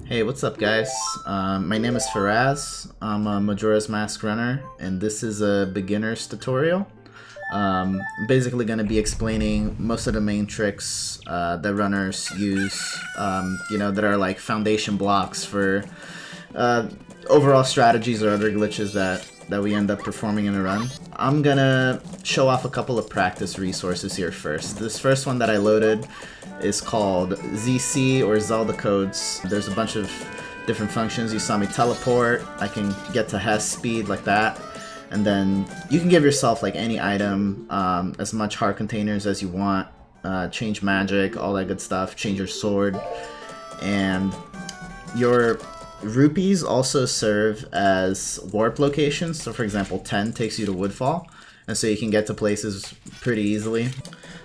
Hey, what's up guys? My name is Faraz. I'm a Majora's Mask runner, and this is a beginner's tutorial. I'm basically going to be explaining most of the main tricks that runners use, that are like foundation blocks for overall strategies or other glitches that we end up performing in a run. I'm gonna show off a couple of practice resources here first. This first one that I loaded is called ZC or Zelda codes. There's a bunch of different functions. You saw me teleport. I can get to HESS speed like that. And then you can give yourself like any item, as much heart containers as you want, change magic, all that good stuff, change your sword. And your rupees also serve as warp locations. So for example, 10 takes you to Woodfall, and so you can get to places pretty easily.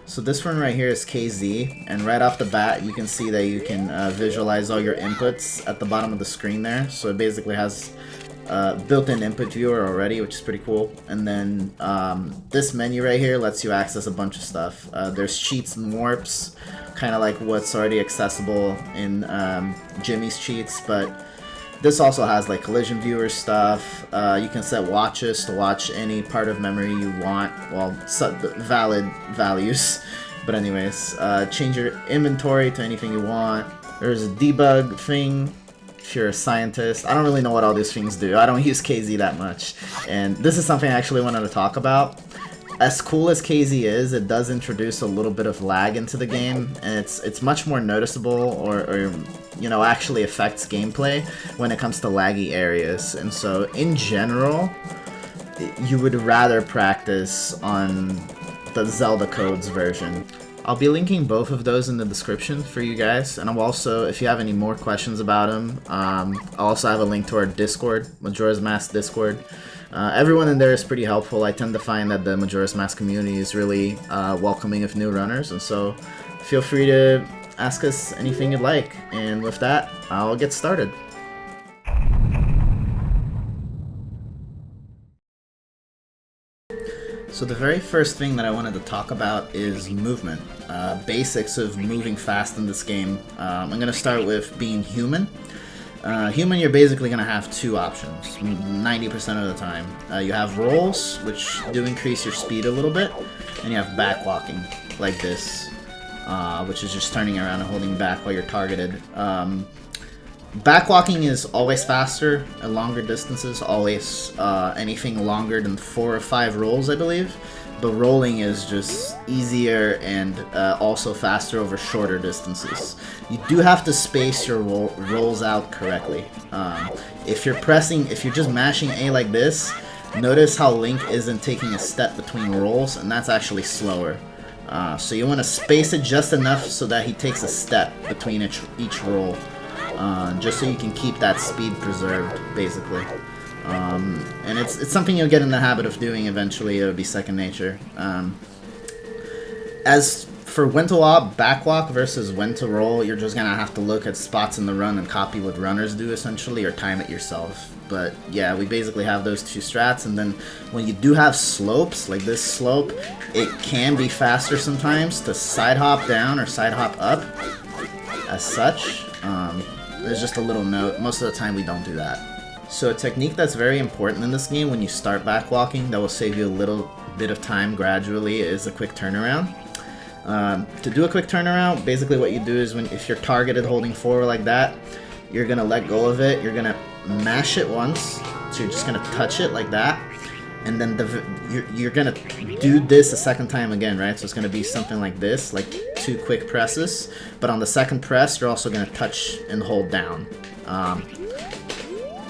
So this one right here is KZ, and right off the bat you can see that you can visualize all your inputs at the bottom of the screen there. So it basically has built-in input viewer already, which is pretty cool. And then this menu right here lets you access a bunch of stuff. There's cheats and warps, kind of like what's already accessible in Jimmy's cheats, but this also has like collision viewer stuff. You can set watches to watch any part of memory you want, well, valid values. But anyways, change your inventory to anything you want. There's a debug thing if you're a scientist. I don't really know what all these things do. I don't use KZ that much. And this is something I actually wanted to talk about. As cool as KZ is, it does introduce a little bit of lag into the game, and it's much more noticeable or actually affects gameplay when it comes to laggy areas. And so in general, you would rather practice on the Zelda codes version. I'll be linking both of those in the description for you guys, and I'll also, if you have any more questions about them, I'll also have a link to our Discord, Majora's Mask Discord. Everyone in there is pretty helpful. I tend to find that the Majora's Mask community is really welcoming of new runners, and so feel free to ask us anything you'd like. And with that, I'll get started. So the very first thing that I wanted to talk about is movement. Basics of moving fast in this game. I'm going to start with being human. Human, you're basically going to have two options 90% of the time. You have rolls, which do increase your speed a little bit, and you have backwalking, like this, which is just turning around and holding back while you're targeted. Backwalking is always faster at longer distances, always anything longer than 4 or 5 rolls, I believe. But rolling is just easier and also faster over shorter distances. You do have to space your rolls out correctly. If you're just mashing A like this, notice how Link isn't taking a step between rolls, and that's actually slower. So you want to space it just enough so that he takes a step between each roll, just so you can keep that speed preserved, basically. And it's something you'll get in the habit of doing eventually. It'll be second nature. As for when to backwalk versus when to roll, you're just gonna have to look at spots in the run and copy what runners do essentially, or time it yourself. But yeah, we basically have those two strats, and then when you do have slopes, like this slope, it can be faster sometimes to side hop down or side hop up as such. There's just a little note, most of the time we don't do that. So a technique that's very important in this game when you start backwalking that will save you a little bit of time gradually is a quick turnaround. To do a quick turnaround, basically what you do is if you're targeted holding forward like that, you're going to let go of it, you're going to mash it once, so you're just going to touch it like that, and then you're going to do this a second time again, right? So it's going to be something like this, like 2 quick presses, but on the second press, you're also going to touch and hold down.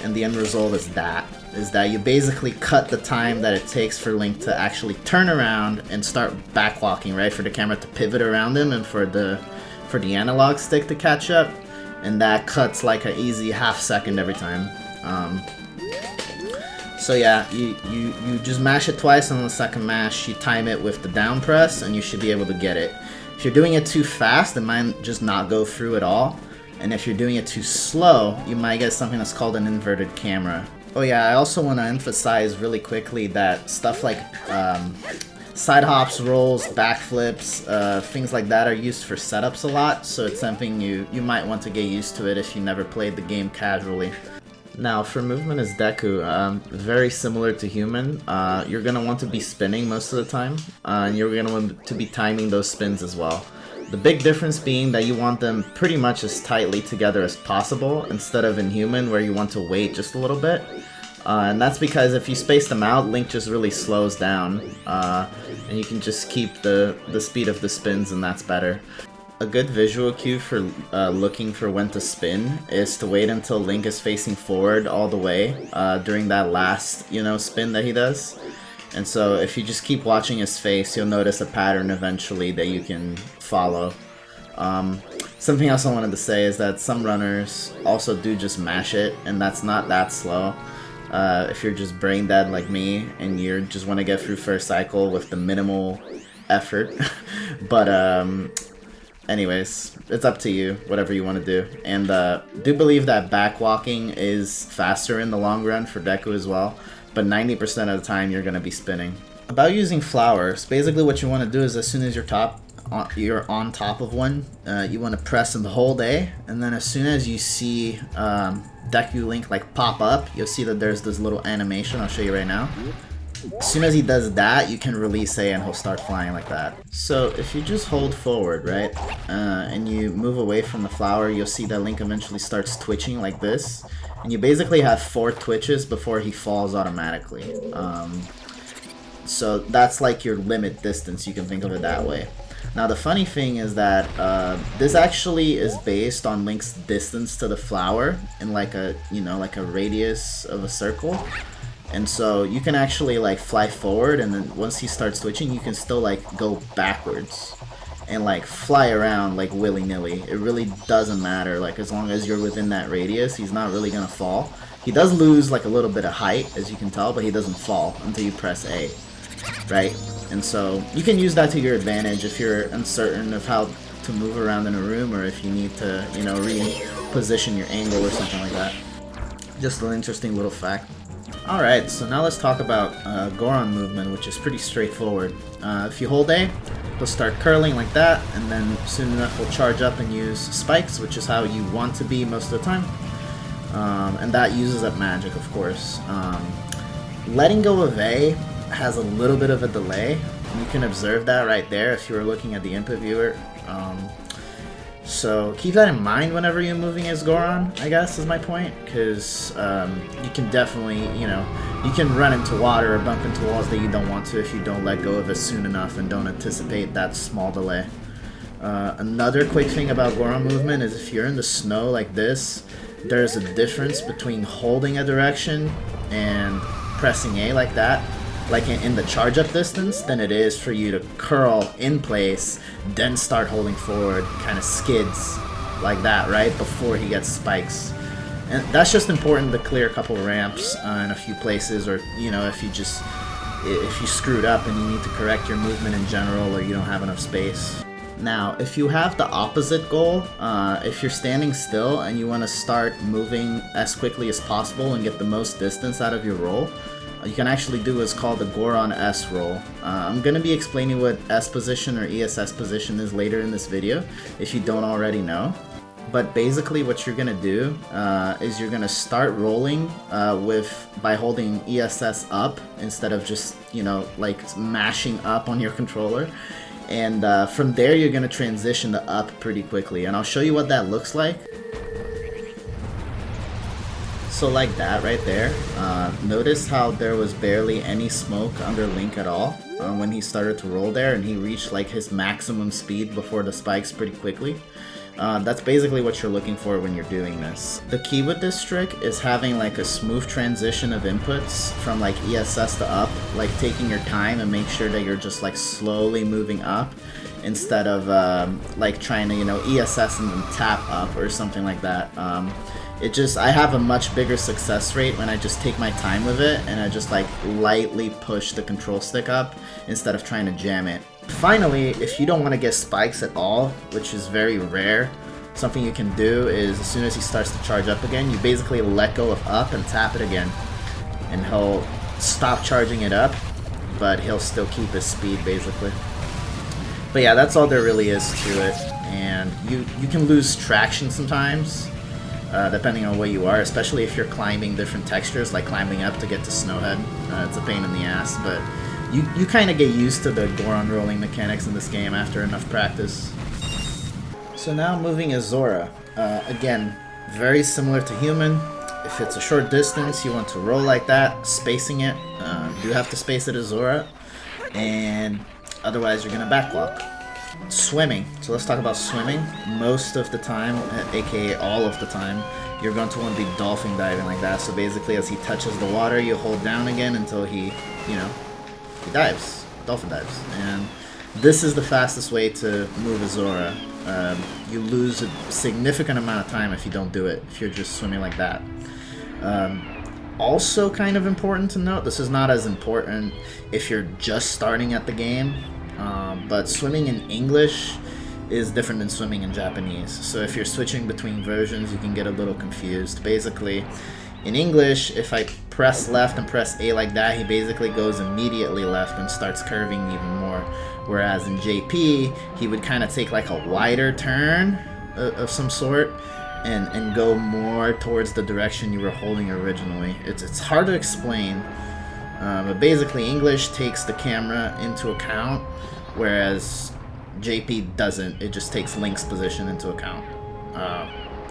And the end result is that you basically cut the time that it takes for Link to actually turn around and start backwalking, right? For the camera to pivot around him and for the analog stick to catch up, and that cuts like an easy ½ second every time. So yeah, you just mash it twice, and on the second mash you time it with the down press, and you should be able to get it. If you're doing it too fast, it might just not go through at all. And if you're doing it too slow, you might get something that's called an inverted camera. Oh yeah, I also want to emphasize really quickly that stuff like Side hops, rolls, backflips, things like that are used for setups a lot, so it's something you might want to get used to it if you never played the game casually. Now, for movement as Deku, very similar to human, you're going to want to be spinning most of the time, and you're going to want to be timing those spins as well. The big difference being that you want them pretty much as tightly together as possible, instead of in human where you want to wait just a little bit. And that's because if you space them out, Link just really slows down, and you can just keep the speed of the spins, and that's better. A good visual cue for looking for when to spin is to wait until Link is facing forward all the way during that last, spin that he does. And so if you just keep watching his face, you'll notice a pattern eventually that you can follow. Something else I wanted to say is that some runners also do just mash it, and that's not that slow. If you're just brain dead like me and you just want to get through first cycle with the minimal effort. But anyways, it's up to you, whatever you want to do. And do believe that backwalking is faster in the long run for Deku as well, but 90% of the time you're going to be spinning. About using flowers, basically what you want to do is as soon as you're on top of one, you want to press and hold A, and then as soon as you see Deku Link like pop up, you'll see that there's this little animation. I'll show you right now. As soon as he does that, you can release A and he'll start flying like that. So if you just hold forward, right, and you move away from the flower, you'll see that Link eventually starts twitching like this, and you basically have 4 twitches before he falls automatically. So that's like your limit distance, you can think of it that way. Now the funny thing is that this actually is based on Link's distance to the flower in like a radius of a circle. And so you can actually like fly forward, and then once he starts twitching, you can still like go backwards and like fly around like willy-nilly. It really doesn't matter, like as long as you're within that radius, he's not really gonna fall. He does lose like a little bit of height, as you can tell, but he doesn't fall until you press A, right? And so you can use that to your advantage if you're uncertain of how to move around in a room, or if you need to, reposition your angle or something like that. Just an interesting little fact. Alright, so now let's talk about Goron movement, which is pretty straightforward. If you hold A, he'll start curling like that, and then soon enough he'll charge up and use spikes, which is how you want to be most of the time. And that uses up magic, of course. Letting go of A has a little bit of a delay. You can observe that right there if you were looking at the input viewer. So keep that in mind whenever you're moving as Goron, I guess is my point, because you can definitely, you can run into water or bump into walls that you don't want to if you don't let go of it soon enough and don't anticipate that small delay. Another quick thing about Goron movement is if you're in the snow like this, there's a difference between holding a direction and pressing A like that, like in the charge up distance, than it is for you to curl in place, then start holding forward, kind of skids like that, right, before he gets spikes. And that's just important to clear a couple ramps in a few places, or if you screwed up and you need to correct your movement in general, or you don't have enough space. Now, if you have the opposite goal, if you're standing still and you want to start moving as quickly as possible and get the most distance out of your roll, you can actually do what's called the Goron S roll. I'm going to be explaining what S position or ESS position is later in this video, if you don't already know. But basically what you're going to do is you're going to start rolling by holding ESS up instead of just, like mashing up on your controller. And from there you're going to transition to up pretty quickly. And I'll show you what that looks like. So like that right there, notice how there was barely any smoke under Link at all when he started to roll there, and he reached like his maximum speed before the spikes pretty quickly. That's basically what you're looking for when you're doing this. The key with this trick is having like a smooth transition of inputs from like ESS to up, like taking your time and make sure that you're just like slowly moving up instead of like trying to, ESS and then tap up or something like that. I have a much bigger success rate when I just take my time with it and I just like lightly push the control stick up instead of trying to jam it. Finally, if you don't want to get spikes at all, which is very rare, something you can do is as soon as he starts to charge up again, you basically let go of up and tap it again. And he'll stop charging it up, but he'll still keep his speed basically. But yeah, that's all there really is to it. And you can lose traction sometimes, depending on where you are, especially if you're climbing different textures, like climbing up to get to Snowhead. It's a pain in the ass, but you kind of get used to the Goron rolling mechanics in this game after enough practice. So now moving as Zora. Again, very similar to human. If it's a short distance, you want to roll like that, spacing it. You have to space it as Zora, and otherwise you're gonna backwalk. Swimming. So let's talk about swimming. Most of the time, aka all of the time, you're going to want to be dolphin diving like that. So basically, as he touches the water, you hold down again until he, you know, he dives, dolphin dives. And this is the fastest way to move a Zora. You lose a significant amount of time if you don't do it, if you're just swimming like that. Also kind of important to note, this is not as important if you're just starting at the game, but swimming in English is different than swimming in Japanese. So if you're switching between versions, you can get a little confused. Basically, in English, if I press left and press A like that, he basically goes immediately left and starts curving even more. Whereas in JP, he would kind of take like a wider turn of some sort and go more towards the direction you were holding originally. It's hard to explain, but basically English takes the camera into account, whereas JP doesn't. It just takes Link's position into account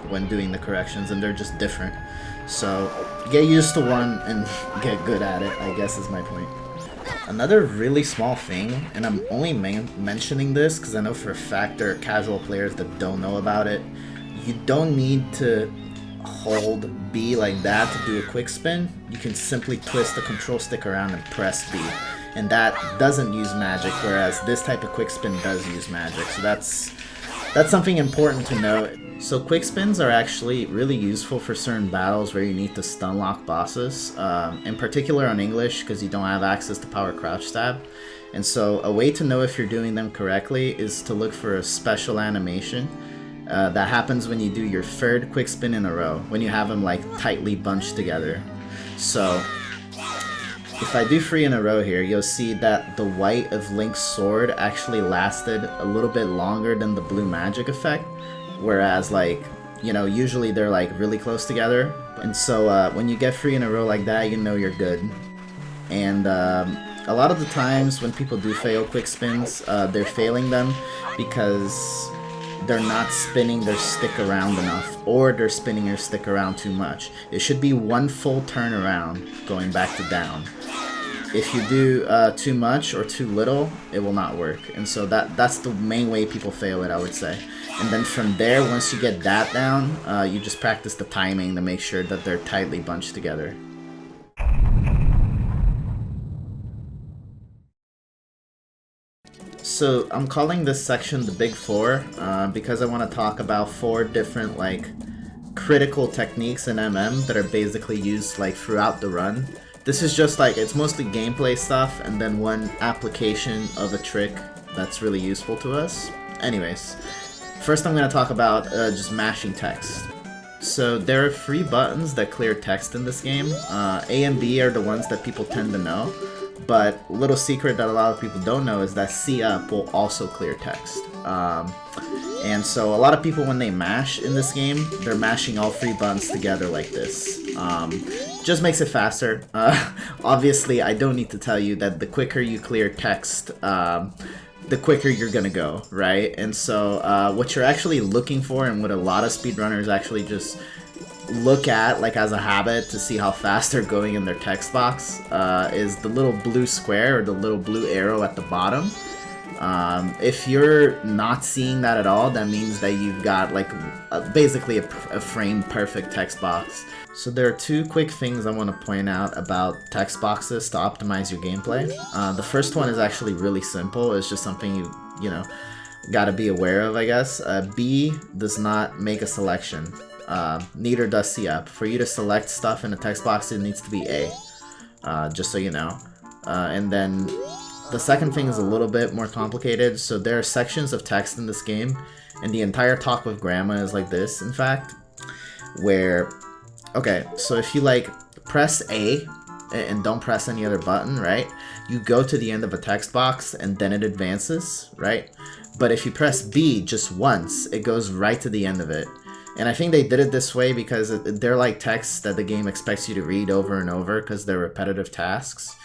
when doing the corrections, and they're just different. So get used to one and get good at it, I guess is my point. Another really small thing, and I'm only mentioning this because I know for a fact there are casual players that don't know about it. You don't need to hold B like that to do a quick spin. You can simply twist the control stick around and press B. And that doesn't use magic, whereas this type of quick spin does use magic. So that's something important to note. So quick spins are actually really useful for certain battles where you need to stun lock bosses, in particular on English because you don't have access to power crouch stab. And so a way to know if you're doing them correctly is to look for a special animation that happens when you do your third quick spin in a row, when you have them like tightly bunched together. So if I do 3 in a row here, you'll see that the white of Link's sword actually lasted a little bit longer than the blue magic effect. Whereas, like, you know, usually they're like really close together. And so when you get 3 in a row like that, you know you're good. And a lot of the times when people do fail quick spins, they're failing them because they're not spinning their stick around enough, or they're spinning your stick around too much. It should be one full turn around going back to down. If you do too much or too little, it will not work. And so that's the main way people fail it, I would say. And then from there, once you get that down, you just practice the timing to make sure that they're tightly bunched together. So I'm calling this section the Big Four because I want to talk about 4 different like critical techniques in MM that are basically used like throughout the run. This is just like, it's mostly gameplay stuff and then one application of a trick that's really useful to us. Anyways, first I'm going to talk about just mashing text. So there are 3 buttons that clear text in this game. A and B are the ones that people tend to know, but a little secret that a lot of people don't know is that C up will also clear text. And so a lot of people, when they mash in this game, they're mashing all 3 buttons together like this. Just makes it faster. Obviously, I don't need to tell you that the quicker you clear text, the quicker you're gonna go, right? And so what you're actually looking for, and what a lot of speedrunners actually just look at like as a habit to see how fast they're going in their text box, is the little blue square or the little blue arrow at the bottom. If you're not seeing that at all, that means that you've got like basically a frame perfect text box. So there are 2 quick things I want to point out about text boxes to optimize your gameplay. The first one is actually really simple. It's just something you know, gotta be aware of, I guess. B does not make a selection. Neither does C up. For you to select stuff in a text box, it needs to be A, just so you know. And then the second thing is a little bit more complicated. So there are sections of text in this game, and the entire talk with grandma is like this, in fact, where, okay, so if you like press A and don't press any other button, right, you go to the end of a text box and then it advances, right? But if you press B just once, it goes right to the end of it. And I think they did it this way because they're like texts that the game expects you to read over and over because they're repetitive tasks.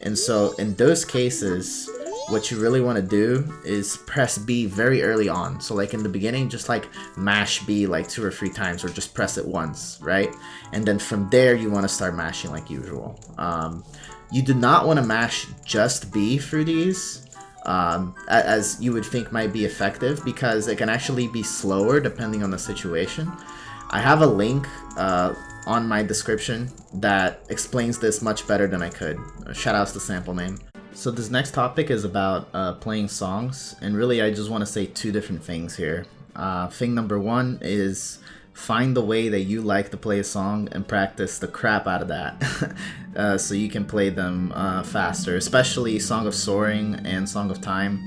And so in those cases, what you really want to do is press B very early on. So like in the beginning, just like mash B like 2 or 3 times, or just press it once, right? And then from there, you want to start mashing like usual. You do not want to mash just B through these, as you would think might be effective, because it can actually be slower depending on the situation. I have a link on my description that explains this much better than I could. Shoutouts to Sample Name. So this next topic is about playing songs, and really I just want to say 2 different things here. Thing number 1 is find the way that you like to play a song and practice the crap out of that so you can play them faster. Especially Song of Soaring and Song of Time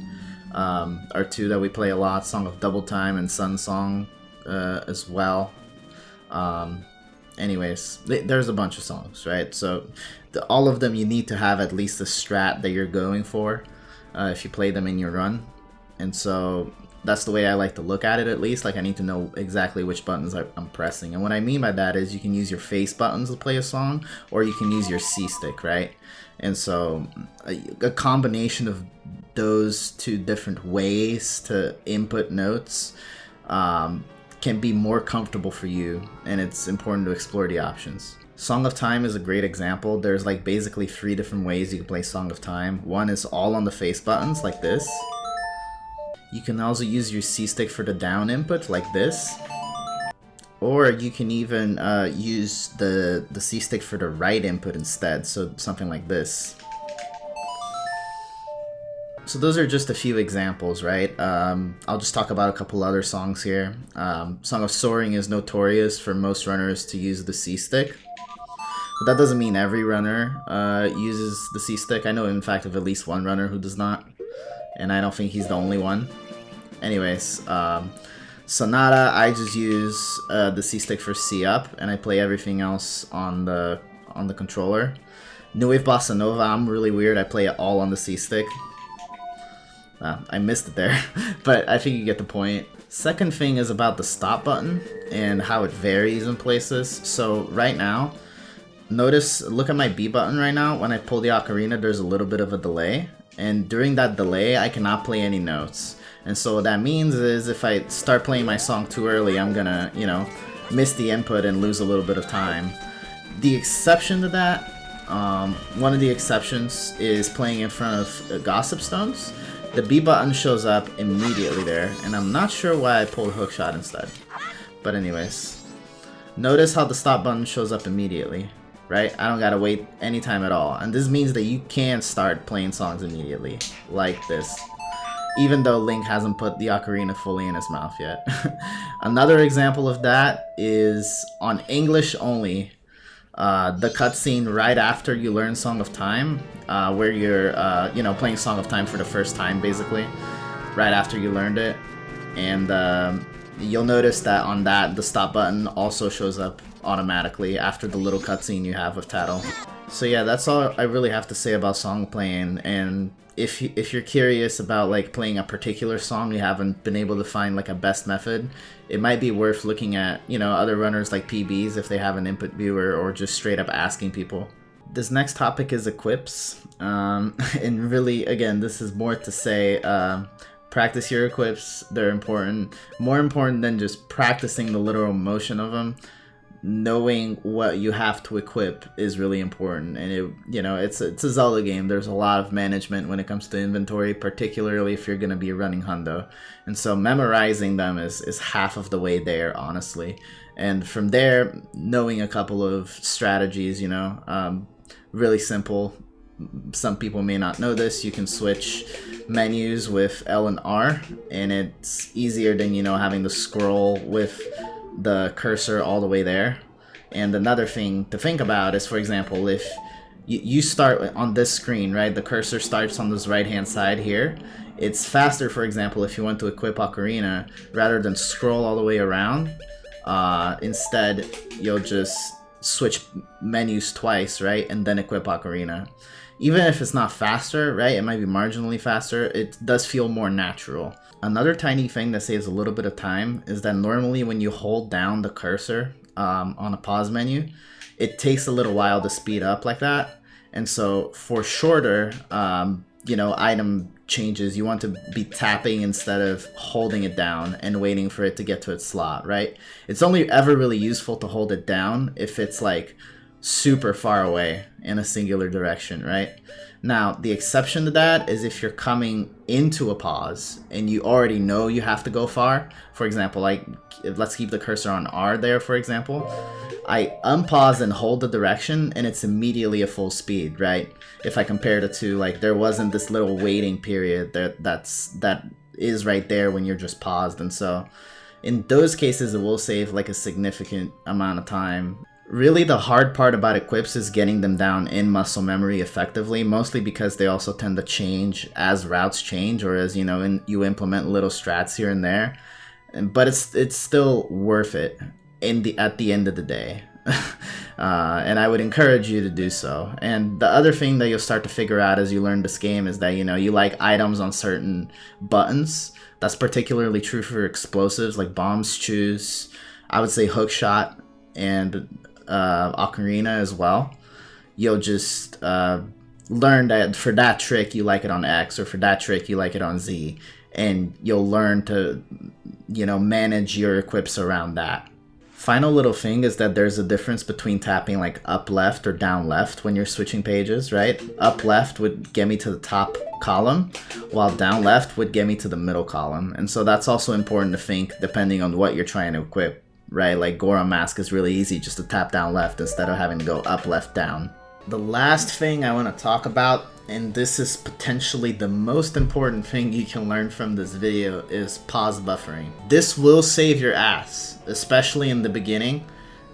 are 2 that we play a lot. Song of Double Time and Sun Song as well. Anyways, there's a bunch of songs, right? So all of them you need to have at least a strat that you're going for if you play them in your run. And so that's the way I like to look at it, at least. Like, I need to know exactly which buttons I'm pressing. And what I mean by that is you can use your face buttons to play a song, or you can use your C stick, right? And so a combination of those 2 different ways to input notes can be more comfortable for you, and it's important to explore the options. Song of Time is a great example. There's like basically 3 different ways you can play Song of Time. One is all on the face buttons, like this. You can also use your C stick for the down input, like this. Or you can even use the C stick for the right input instead, so something like this. So those are just a few examples, right? I'll just talk about a couple other songs here. Song of Soaring is notorious for most runners to use the C stick. But that doesn't mean every runner uses the C stick. I know, in fact, of at least one runner who does not. And I don't think he's the only one. Anyways, Sonata, I just use the C stick for C up, and I play everything else on the controller. New Wave Bossa Nova, I'm really weird. I play it all on the C stick. I missed it there, but I think you get the point. Second thing is about the stop button and how it varies in places. So right now, look at my B button right now. When I pull the ocarina, there's a little bit of a delay. And during that delay, I cannot play any notes. And so what that means is if I start playing my song too early, I'm gonna, miss the input and lose a little bit of time. The exception to that, one of the exceptions is playing in front of Gossip Stones. The B button shows up immediately there, and I'm not sure why I pulled hookshot instead. But anyways, notice how the stop button shows up immediately, right? I don't gotta wait any time at all. And this means that you can start playing songs immediately, like this. Even though Link hasn't put the ocarina fully in his mouth yet. Another example of that is on English only. The cutscene right after you learn Song of Time, where you're, playing Song of Time for the first time, basically, right after you learned it. And you'll notice that on that, the stop button also shows up automatically after the little cutscene you have with Tattle. So yeah, that's all I really have to say about song playing. And if you're curious about like playing a particular song, you haven't been able to find like a best method, it might be worth looking at, other runners like PBs if they have an input viewer, or just straight up asking people. This next topic is equips, and really, again, this is more to say, practice your equips. They're important, more important than just practicing the literal motion of them. Knowing what you have to equip is really important, and it's a Zelda game. There's a lot of management when it comes to inventory, particularly if you're going to be running hundo, and so memorizing them is half of the way there, honestly. And from there, knowing a couple of strategies, really simple. Some people may not know this. You can switch menus with L and R, and it's easier than having to scroll with the cursor all the way there. And another thing to think about is, for example, if you start on this screen, right, the cursor starts on this right hand side here, it's faster, for example, if you want to equip Ocarina, rather than scroll all the way around, instead you'll just switch menus twice, right, and then equip Ocarina. Even if it's not faster, right, it might be marginally faster, it does feel more natural. Another tiny thing that saves a little bit of time is that normally when you hold down the cursor on a pause menu, it takes a little while to speed up like that. And so for shorter, you know, item changes, you want to be tapping instead of holding it down and waiting for it to get to its slot, right? It's only ever really useful to hold it down if it's like super far away in a singular direction, right? Now, the exception to that is if you're coming into a pause and you already know you have to go far. For example, like, let's keep the cursor on R there, for example. I unpause and hold the direction and it's immediately a full speed, right? If I compared it to, like, there wasn't this little waiting period that is right there when you're just paused. And so in those cases, it will save like a significant amount of time. Really, the hard part about equips is getting them down in muscle memory effectively, mostly because they also tend to change as routes change, or as, you know, you implement little strats here and there. But it's still worth it at the end of the day. And I would encourage you to do so. And the other thing that you'll start to figure out as you learn this game is that, you know, you like items on certain buttons. That's particularly true for explosives like bombs, choose, I would say hookshot, and Ocarina as well. You'll just learn that for that trick you like it on X, or for that trick you like it on Z, and you'll learn to, you know, manage your equips around that. Final little thing is that there's a difference between tapping like up left or down left when you're switching pages, right? Up left would get me to the top column, while down left would get me to the middle column. And so that's also important to think depending on what you're trying to equip, right? Like Goron Mask is really easy just to tap down left instead of having to go up, left, down. The last thing I want to talk about, and this is potentially the most important thing you can learn from this video, is pause buffering. This will save your ass, especially in the beginning.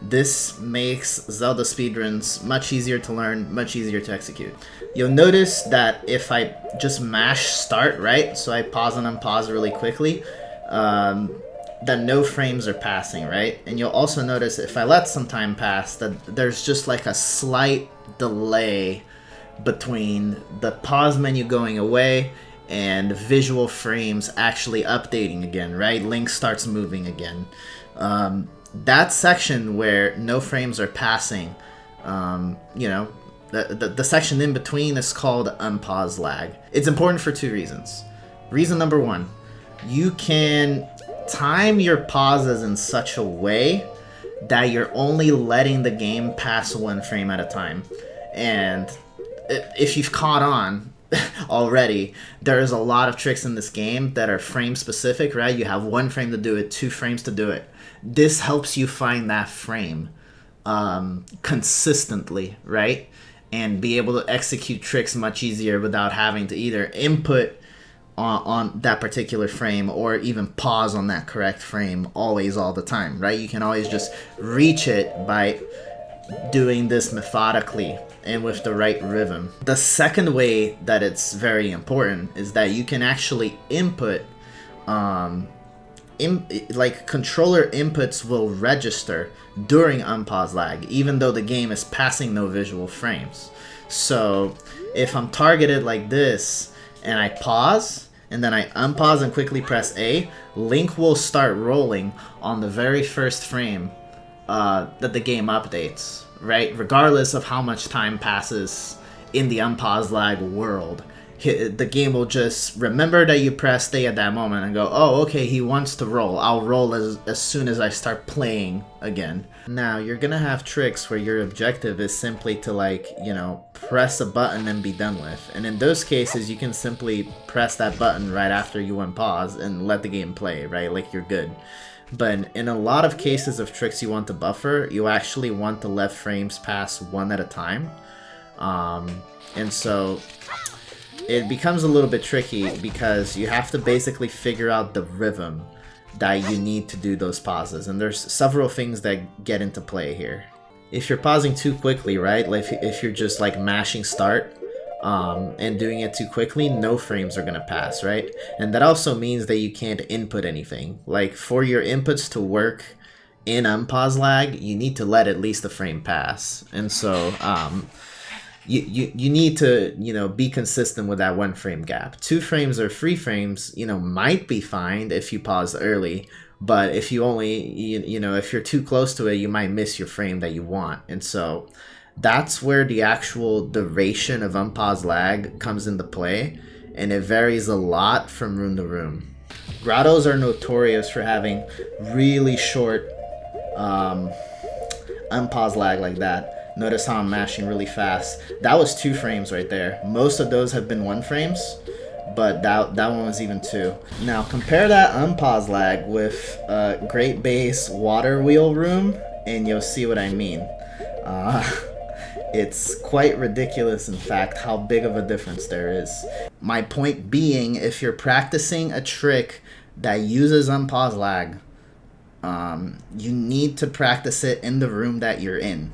This makes Zelda speedruns much easier to learn, much easier to execute. You'll notice that if I just mash start, right? So I pause and unpause really quickly, that no frames are passing, right? And you'll also notice if I let some time pass that there's just like a slight delay between the pause menu going away and visual frames actually updating again, right? Link starts moving again. That section where no frames are passing, you know, the section in between is called unpause lag. It's important for two reasons. Reason number one, you can time your pauses in such a way that you're only letting the game pass one frame at a time. And if you've caught on already, there's a lot of tricks in this game that are frame specific, right? You have 1 frame to do it, 2 frames to do it. This helps you find that frame consistently, right? And be able to execute tricks much easier without having to either input on that particular frame or even pause on that correct frame always, all the time, right? You can always just reach it by doing this methodically and with the right rhythm. The second way that it's very important is that you can actually input, like controller inputs will register during unpause lag, even though the game is passing no visual frames. So if I'm targeted like this and I pause, and then I unpause and quickly press A, Link will start rolling on the very first frame that the game updates, right? Regardless of how much time passes in the unpause lag world. The game will just remember that you pressed A at that moment and go, oh, okay, he wants to roll. I'll roll as soon as I start playing again. Now, you're gonna have tricks where your objective is simply to, like, you know, press a button and be done with. And in those cases, you can simply press that button right after you unpause and let the game play, right? Like, you're good. But in a lot of cases of tricks you want to buffer, you actually want to let frames pass one at a time. And so it becomes a little bit tricky because you have to basically figure out the rhythm that you need to do those pauses. And there's several things that get into play here. If you're pausing too quickly, right? Like if you're just like mashing start and doing it too quickly, no frames are gonna pass, right? And that also means that you can't input anything. Like for your inputs to work in unpause lag, you need to let at least a frame pass. And so you need to, you know, be consistent with that 1 frame gap. 2 frames or 3 frames, you know, might be fine if you pause early, but if you only, you know, if you're too close to it, you might miss your frame that you want. And so that's where the actual duration of unpause lag comes into play, and it varies a lot from room to room. Grottos are notorious for having really short unpause lag like that. Notice how I'm mashing really fast. That was 2 frames right there. Most of those have been 1 frames, but that one was even 2. Now compare that unpause lag with Great Base Water Wheel Room, and you'll see what I mean. It's quite ridiculous, in fact, how big of a difference there is. My point being, if you're practicing a trick that uses unpause lag, you need to practice it in the room that you're in.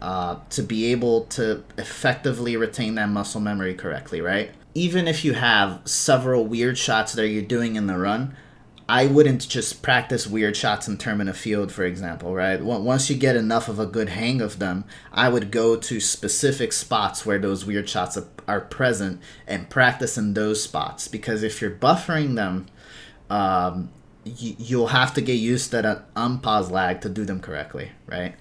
To be able to effectively retain that muscle memory correctly, right? Even if you have several weird shots that you're doing in the run, I wouldn't just practice weird shots in Termina Field, for example, right? Once you get enough of a good hang of them, I would go to specific spots where those weird shots are present and practice in those spots. Because if you're buffering them, you'll have to get used to that unpause lag to do them correctly, right?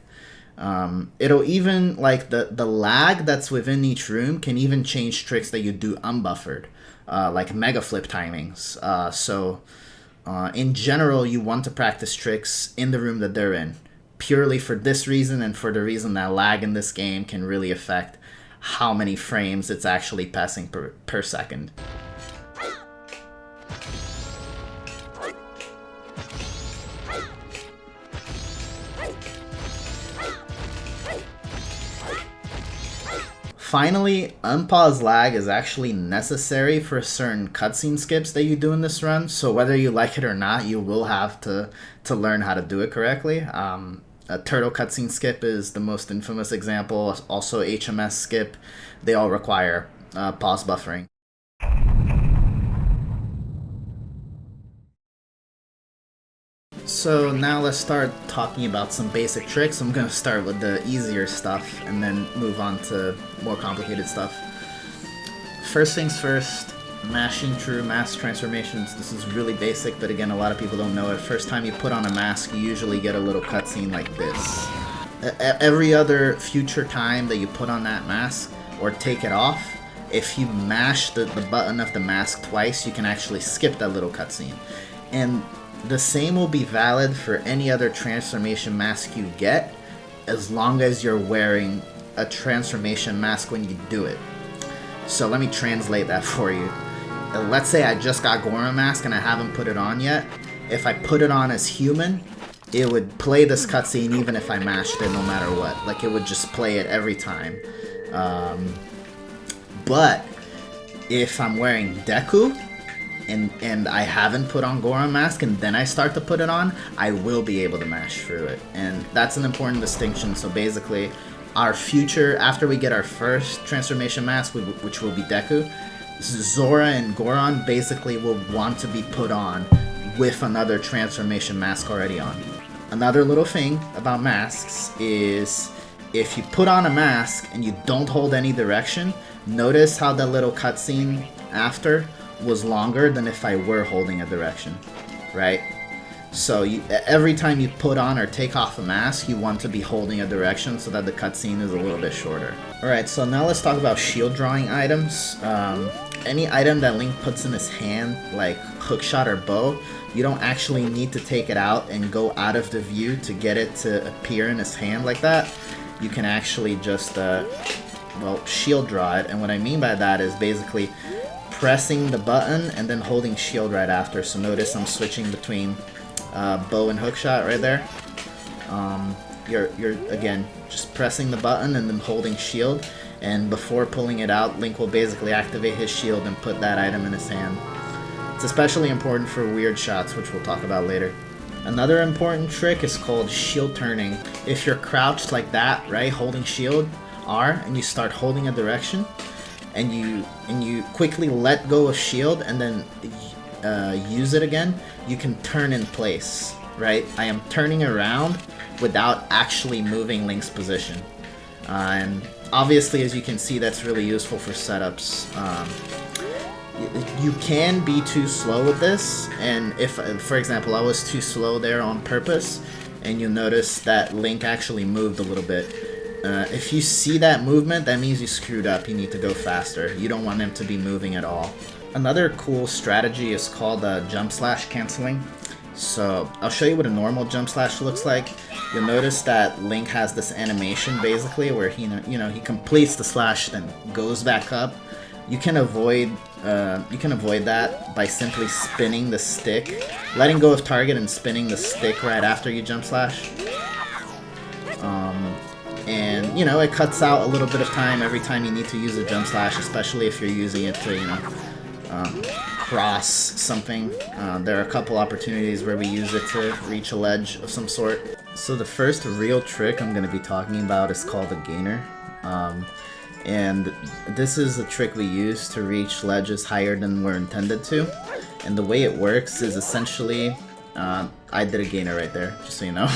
It'll even, like, the lag that's within each room can even change tricks that you do unbuffered, like Megaflip timings. In general, you want to practice tricks in the room that they're in, purely for this reason and for the reason that lag in this game can really affect how many frames it's actually passing per second. Finally, unpause lag is actually necessary for certain cutscene skips that you do in this run, so whether you like it or not, you will have to learn how to do it correctly. A turtle cutscene skip is the most infamous example, also HMS skip. They all require pause buffering. So now let's start talking about some basic tricks. I'm going to start with the easier stuff and then move on to more complicated stuff. First things first, mashing true mask transformations. This is really basic, but again, a lot of people don't know it. First time you put on a mask, you usually get a little cutscene like this. Every other future time that you put on that mask or take it off, if you mash the button of the mask twice, you can actually skip that little cutscene. And the same will be valid for any other transformation mask you get, as long as you're wearing a transformation mask when you do it. So let me translate that for you. Let's say I just got Goron mask and I haven't put it on yet. If I put it on as human, it would play this cutscene even if I mashed it no matter what. Like, it would just play it every time. But if I'm wearing Deku, and I haven't put on Goron mask and then I start to put it on, I will be able to mash through it. And that's an important distinction. So basically, our future, after we get our first transformation mask, which will be Deku, Zora and Goron basically will want to be put on with another transformation mask already on. Another little thing about masks is if you put on a mask and you don't hold any direction, notice how the little cutscene after was longer than if I were holding a direction, right? So every time you put on or take off a mask, you want to be holding a direction so that the cutscene is a little bit shorter. Alright, so now let's talk about shield drawing items. Any item that Link puts in his hand, like hookshot or bow, you don't actually need to take it out and go out of the view to get it to appear in his hand like that. You can actually just, shield draw it, and what I mean by that is basically pressing the button and then holding shield right after. So notice I'm switching between bow and hookshot right there. You're again just pressing the button and then holding shield, and before pulling it out, Link will basically activate his shield and put that item in his hand. It's especially important for weird shots, which we'll talk about later. Another important trick is called shield turning. If you're crouched like that, right, holding shield R, and you start holding a direction, and you quickly let go of shield and then use it again, you can turn in place, right? I am turning around without actually moving Link's position. And obviously, as you can see, that's really useful for setups. You can be too slow with this, and if, for example, I was too slow there on purpose, and you'll notice that Link actually moved a little bit. If you see that movement, that means you screwed up. You need to go faster. You don't want him to be moving at all. Another cool strategy is called Jumpslash canceling. So I'll show you what a normal Jumpslash looks like. You'll notice that Link has this animation basically where he completes the slash, then goes back up. You can avoid that by simply spinning the stick, letting go of target and spinning the stick right after you jump slash. And you know, it cuts out a little bit of time every time you need to use a jump slash, especially if you're using it to cross something. There are a couple opportunities where we use it to reach a ledge of some sort. So the first real trick I'm going to be talking about is called a gainer. And this is a trick we use to reach ledges higher than we're intended to. And the way it works is essentially, I did a gainer right there, just so you know.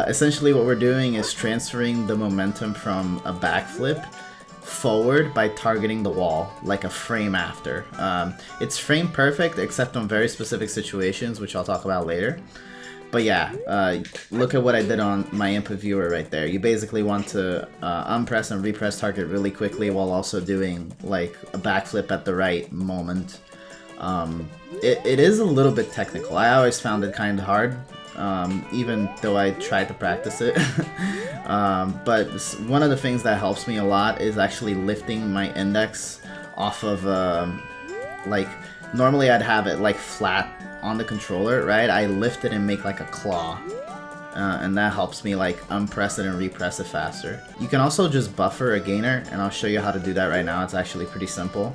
Essentially what we're doing is transferring the momentum from a backflip forward by targeting the wall, like a frame after. It's frame perfect, except on very specific situations, which I'll talk about later. But yeah, look at what I did on my input viewer right there. You basically want to unpress and repress target really quickly while also doing like a backflip at the right moment. It is a little bit technical. I always found it kind of hard, even though I tried to practice it. But one of the things that helps me a lot is actually lifting my index off of, like, normally I'd have it like flat on the controller, right? I lift it and make like a claw, and that helps me like unpress it and repress it faster. You can also just buffer a gainer, and I'll show you how to do that right now. It's actually pretty simple.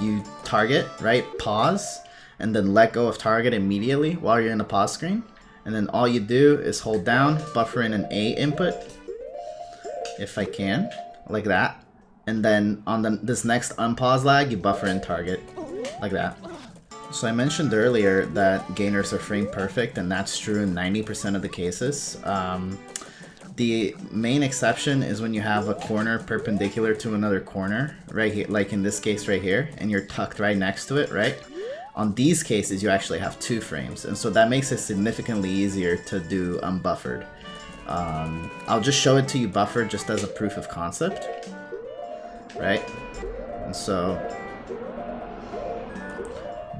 You target, right? Pause, and then let go of target immediately while you're in the pause screen. And then all you do is hold down, buffer in an A input, if I can, like that. And then on this next unpause lag, you buffer in target, like that. So I mentioned earlier that gainers are frame perfect, and that's true in 90% of the cases. The main exception is when you have a corner perpendicular to another corner, right here, like in this case right here, and you're tucked right next to it, right? On these cases, you actually have 2 frames, and so that makes it significantly easier to do unbuffered. I'll just show it to you buffered just as a proof of concept, right? And so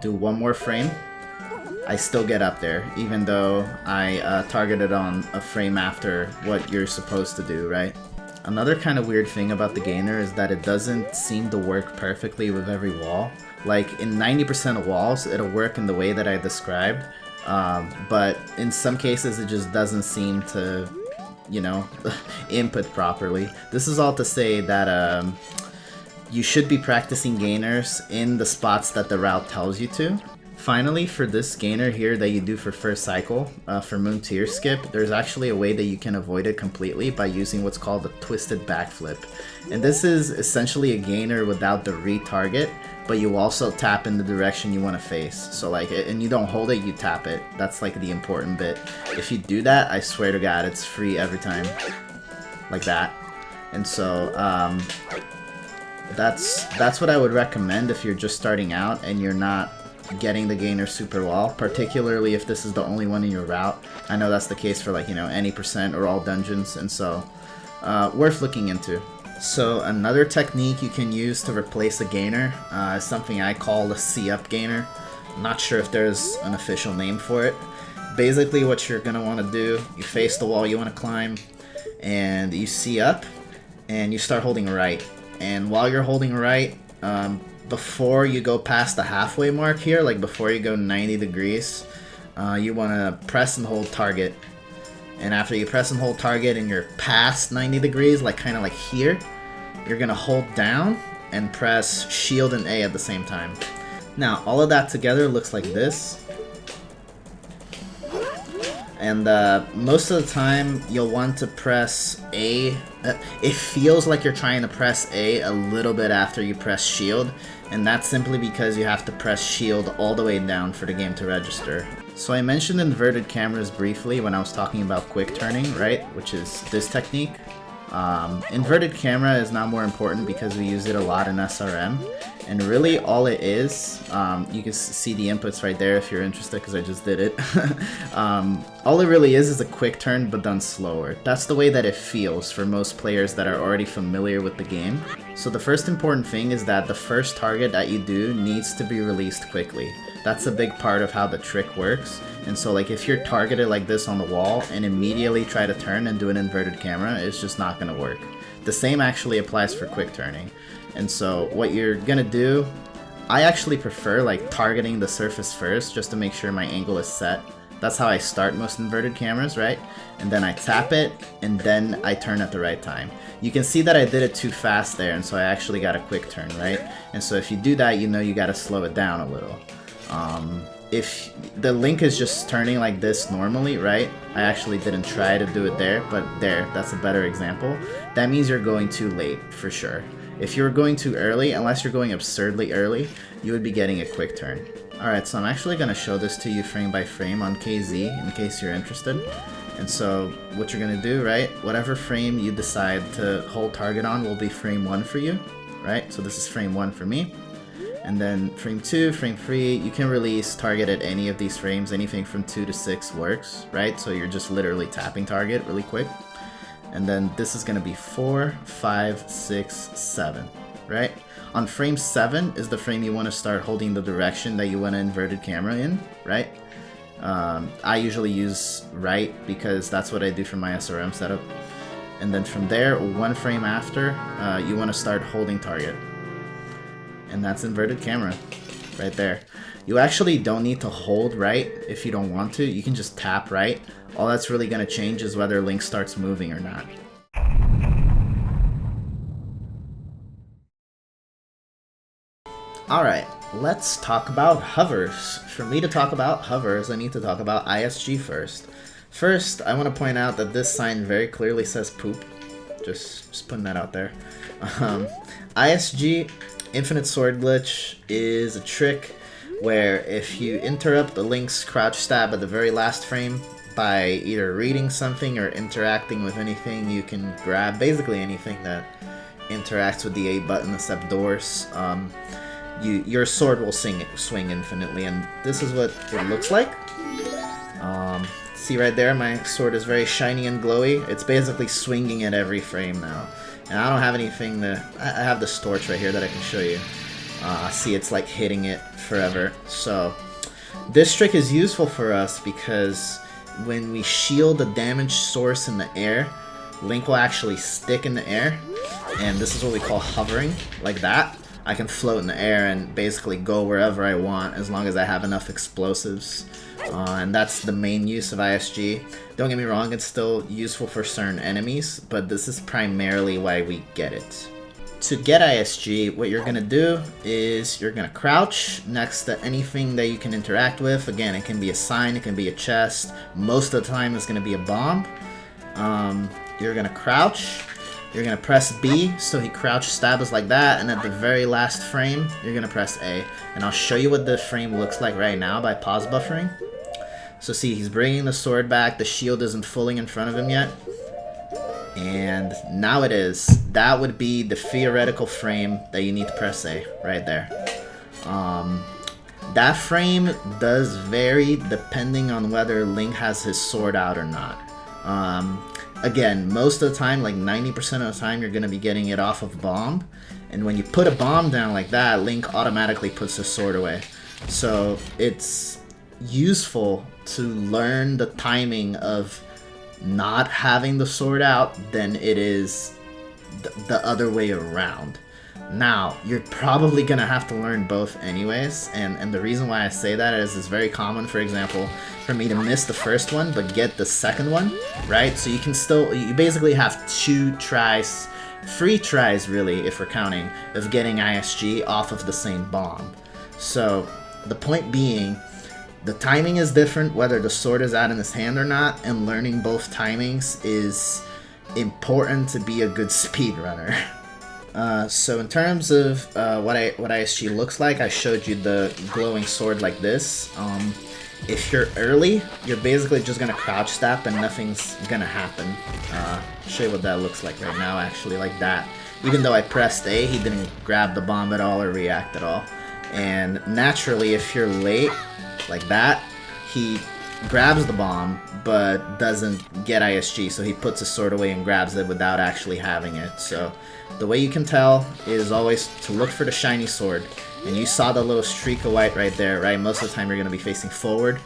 do one more frame, I still get up there, even though I targeted on a frame after what you're supposed to do, right? Another kind of weird thing about the gainer is that it doesn't seem to work perfectly with every wall. Like in 90% of walls, it'll work in the way that I described, but in some cases it just doesn't seem to, you know, input properly. This is all to say that you should be practicing gainers in the spots that the route tells you to. Finally, for this gainer here that you do for first cycle, for Moon Tier Skip, there's actually a way that you can avoid it completely by using what's called a twisted backflip. And this is essentially a gainer without the retarget, but you also tap in the direction you want to face. So like, and you don't hold it, you tap it. That's like the important bit. If you do that, I swear to God, it's free every time. Like that. And so, that's what I would recommend if you're just starting out and you're not getting the gainer super well, particularly if this is the only one in your route. I know that's the case for, like, you know, any percent or all dungeons, and so worth looking into. So another technique you can use to replace a gainer is something I call a C-up gainer. I'm not sure if there's an official name for it. Basically what you're gonna want to do, you face the wall you want to climb, and you C up, and you start holding right. And while you're holding right, before you go past the halfway mark here, like before you go 90 degrees, you want to press and hold target. And after you press and hold target and you're past 90 degrees, like kind of like here, you're going to hold down and press shield and A at the same time. Now, all of that together looks like this. And most of the time, you'll want to press A. It feels like you're trying to press A a little bit after you press shield, and that's simply because you have to press shield all the way down for the game to register. So I mentioned inverted cameras briefly when I was talking about quick turning, right? Which is this technique. Inverted camera is now more important because we use it a lot in SRM, and really all it is, you can see the inputs right there if you're interested because I just did it. All it really is a quick turn but done slower. That's the way that it feels for most players that are already familiar with the game. So the first important thing is that the first target that you do needs to be released quickly. That's a big part of how the trick works. And so like if you're targeted like this on the wall and immediately try to turn and do an inverted camera, it's just not going to work. The same actually applies for quick turning. And so what you're going to do, I actually prefer like targeting the surface first just to make sure my angle is set. That's how I start most inverted cameras, right? And then I tap it and then I turn at the right time. You can see that I did it too fast there, and so I actually got a quick turn, right? And so if you do that, you know you got to slow it down a little. If the Link is just turning like this normally, right? I actually didn't try to do it there, but there, that's a better example. That means you're going too late, for sure. If you're going too early, unless you're going absurdly early, you would be getting a quick turn. Alright, so I'm actually going to show this to you frame by frame on KZ, in case you're interested. And so, what you're going to do, right? Whatever frame you decide to hold target on will be frame 1 for you, right? So this is frame 1 for me. And then frame 2, frame 3, you can release target at any of these frames. Anything from 2 to 6 works, right? So you're just literally tapping target really quick. And then this is going to be 4, 5, 6, 7, right? On frame 7 is the frame you want to start holding the direction that you want an inverted camera in, right? I usually use right because that's what I do for my SRM setup. And then from there, 1 frame after, you want to start holding target. And that's inverted camera right there. You actually don't need to hold right if you don't want to. You can just tap right. All that's really going to change is whether Link starts moving or not. Alright, let's talk about hovers. For me to talk about hovers, I need to talk about ISG first. First, I want to point out that this sign very clearly says poop. Just putting that out there. ISG, Infinite Sword Glitch, is a trick where if you interrupt the Link's crouch stab at the very last frame by either reading something or interacting with anything, you can grab basically anything that interacts with the A button except doors. Your sword will swing infinitely, and this is what it looks like. See right there, my sword is very shiny and glowy. It's basically swinging at every frame now. And I don't have anything to... I have this torch right here that I can show you. See, it's like hitting it forever. So, this trick is useful for us because when we shield the damage source in the air, Link will actually stick in the air. And this is what we call hovering, like that. I can float in the air and basically go wherever I want as long as I have enough explosives. And that's the main use of ISG. Don't get me wrong, it's still useful for certain enemies, but this is primarily why we get it. To get ISG, what you're going to do is you're going to crouch next to anything that you can interact with. Again, it can be a sign, it can be a chest. Most of the time it's going to be a bomb. You're going to crouch. You're going to press B, so he crouch stabs like that, and at the very last frame, you're going to press A. And I'll show you what the frame looks like right now by pause buffering. So see, he's bringing the sword back, the shield isn't fully in front of him yet. And now it is. That would be the theoretical frame that you need to press A, right there. That frame does vary depending on whether Link has his sword out or not. Again, most of the time, like 90% of the time, you're going to be getting it off of bomb. And when you put a bomb down like that, Link automatically puts his sword away. So it's useful to learn the timing of not having the sword out than it is the other way around. Now, you're probably going to have to learn both anyways, and the reason why I say that is it's very common, for example, for me to miss the first one but get the second one, right? So you basically have 2 tries, 3 tries really, if we're counting, of getting ISG off of the same bomb. So, the point being, the timing is different whether the sword is out in his hand or not, and learning both timings is important to be a good speedrunner. So in terms of what ISG looks like, I showed you the glowing sword like this. if you're early, you're basically just gonna crouch step and nothing's gonna happen. Show you what that looks like right now, actually, like that. Even though I pressed A, he didn't grab the bomb at all or react at all. And naturally, if you're late, like that, he grabs the bomb, but doesn't get ISG, so he puts his sword away and grabs it without actually having it. So the way you can tell is always to look for the shiny sword. And you saw the little streak of white right there, right? Most of the time you're going to be facing forward.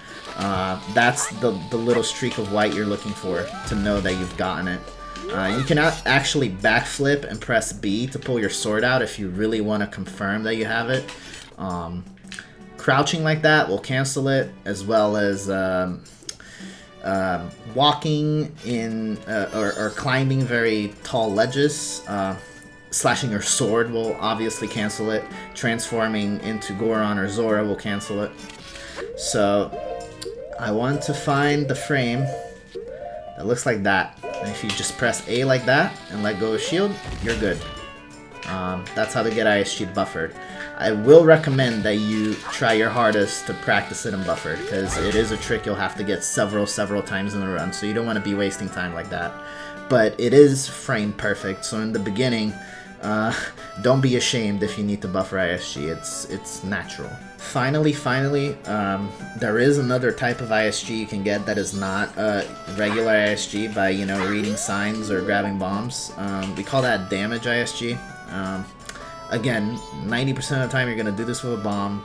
That's the little streak of white you're looking for to know that you've gotten it. You can actually backflip and press B to pull your sword out if you really want to confirm that you have it. Crouching like that will cancel it, as well as walking in or climbing very tall ledges. Slashing your sword will obviously cancel it. Transforming into Goron or Zora will cancel it. So I want to find the frame that looks like that. And if you just press A like that and let go of shield, you're good. That's how to get ISG buffered. I will recommend that you try your hardest to practice it in buffered, because it is a trick you'll have to get several times in a run, so you don't want to be wasting time like that. But it is frame perfect, so in the beginning, don't be ashamed if you need to buffer ISG. It's natural. Finally, there is another type of ISG you can get that is not regular ISG by, you know, reading signs or grabbing bombs. We call that damage ISG. Again, 90% of the time you're gonna do this with a bomb.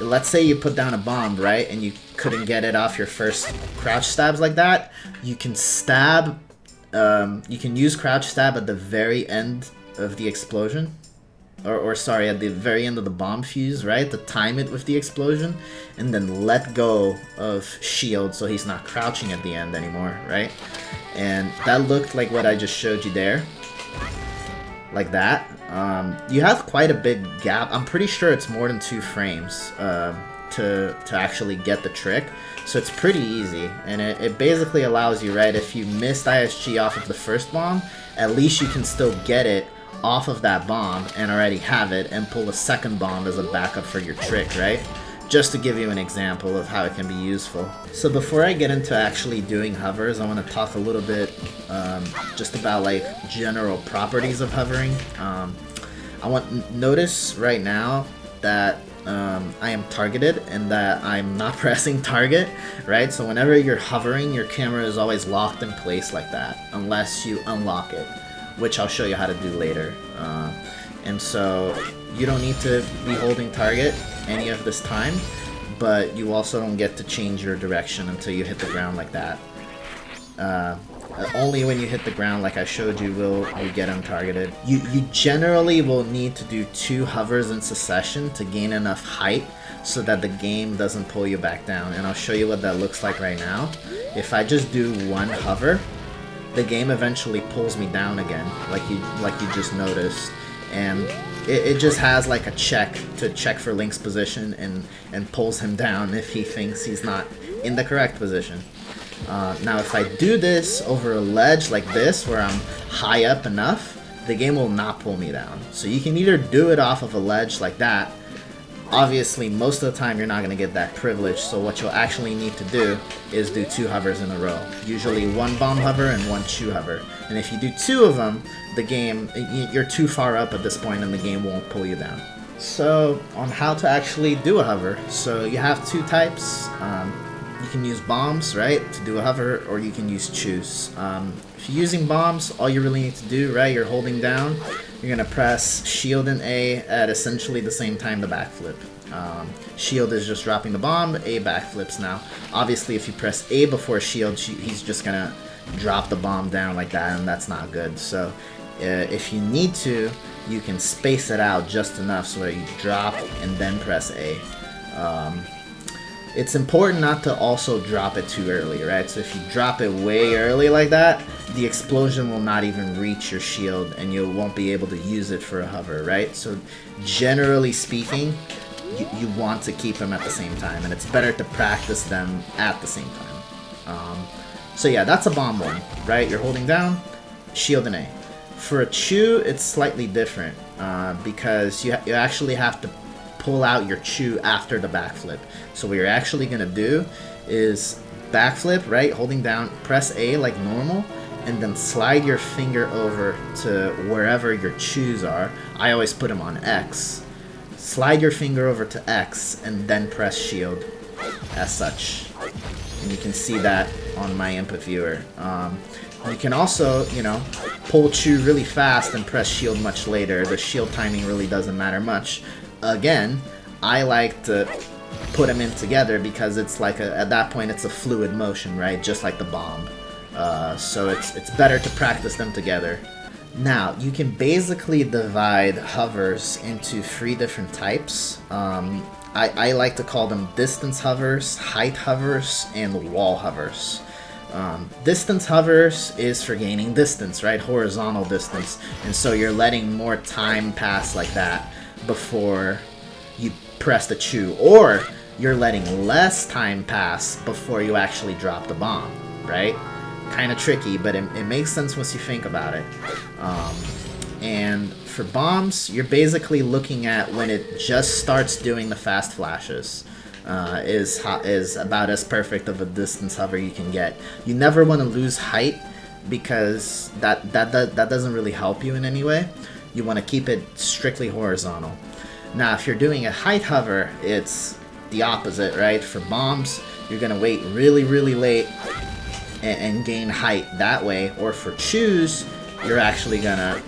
Let's say you put down a bomb, right, and you couldn't get it off your first crouch stabs like that. You can stab. You can use crouch stab at the very end of the explosion, or sorry, at the very end of the bomb fuse, right? To time it with the explosion, and then let go of shield so he's not crouching at the end anymore, right? And that looked like what I just showed you there, like that. You have quite a big gap. I'm pretty sure it's more than 2 frames to actually get the trick. So it's pretty easy, and it basically allows you, right, if you missed ISG off of the first bomb, at least you can still get it off of that bomb and already have it and pull a second bomb as a backup for your trick, right? Just to give you an example of how it can be useful. So before I get into actually doing hovers, I want to talk a little bit just about like general properties of hovering. Notice right now that I am targeted and that I'm not pressing target, right? So whenever you're hovering, your camera is always locked in place like that, unless you unlock it, which I'll show you how to do later. And so you don't need to be holding target any of this time, but you also don't get to change your direction until you hit the ground like that. Only when you hit the ground, like I showed you, will you get untargeted. You generally will need to do 2 hovers in succession to gain enough height so that the game doesn't pull you back down. And I'll show you what that looks like right now. If I just do 1 hover, the game eventually pulls me down again, like you just noticed. And it just has like a check to check for Link's position and pulls him down if he thinks he's not in the correct position. Now if I do this over a ledge like this, where I'm high up enough, the game will not pull me down. So you can either do it off of a ledge like that. Obviously, most of the time you're not going to get that privilege, so what you'll actually need to do is do 2 hovers in a row. Usually 1 bomb hover and 1 chew hover. And if you do 2 of them, the game, you're too far up at this point and the game won't pull you down. So, on how to actually do a hover. So you have 2 types. You can use bombs, right, to do a hover, or you can use chews. If you're using bombs, all you really need to do, right, you're holding down, you're going to press shield and A at essentially the same time the backflip. Shield is just dropping the bomb, A backflips now. Obviously, if you press A before shield, he's just going to drop the bomb down like that, and that's not good. So if you need to, you can space it out just enough so that you drop and then press A. It's important not to also drop it too early, right? So if you drop it way early like that, the explosion will not even reach your shield and you won't be able to use it for a hover, right? So generally speaking, you want to keep them at the same time, and it's better to practice them at the same time. So yeah, that's a bomb one, right? You're holding down, shield and A. For a chew, it's slightly different because you actually have to pull out your chew after the backflip. So what you're actually going to do is backflip, right? Holding down, press A like normal, and then slide your finger over to wherever your chews are. I always put them on X. Slide your finger over to X and then press shield as such. And you can see that on my input viewer. You can also, you know, pull chew really fast and press shield much later. The shield timing really doesn't matter much. Again, I like to put them in together because it's like at that point it's a fluid motion, right? Just like the bomb. So it's better to practice them together. Now, you can basically divide hovers into 3 different types. I like to call them distance hovers, height hovers, and wall hovers. Distance hovers is for gaining distance, right? Horizontal distance. And so you're letting more time pass like that before you press the chew. Or you're letting less time pass before you actually drop the bomb, right? Kind of tricky, but it makes sense once you think about it. And for bombs, you're basically looking at when it just starts doing the fast flashes. Is about as perfect of a distance hover you can get. You never want to lose height because that doesn't really help you in any way. You want to keep it strictly horizontal. Now, if you're doing a height hover, it's the opposite, right? For bombs, you're gonna wait really, really late and gain height that way. Or for chews, you're actually gonna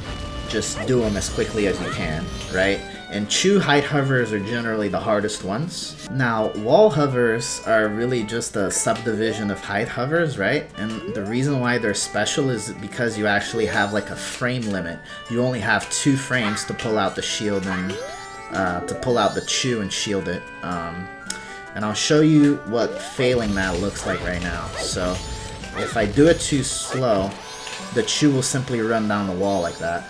just do them as quickly as you can, right? And chew height hovers are generally the hardest ones. Now, wall hovers are really just a subdivision of height hovers, right? And the reason why they're special is because you actually have like a frame limit. You only have 2 frames to pull out the shield and to pull out the chew and shield it. And I'll show you what failing that looks like right now. So if I do it too slow, the chew will simply run down the wall like that.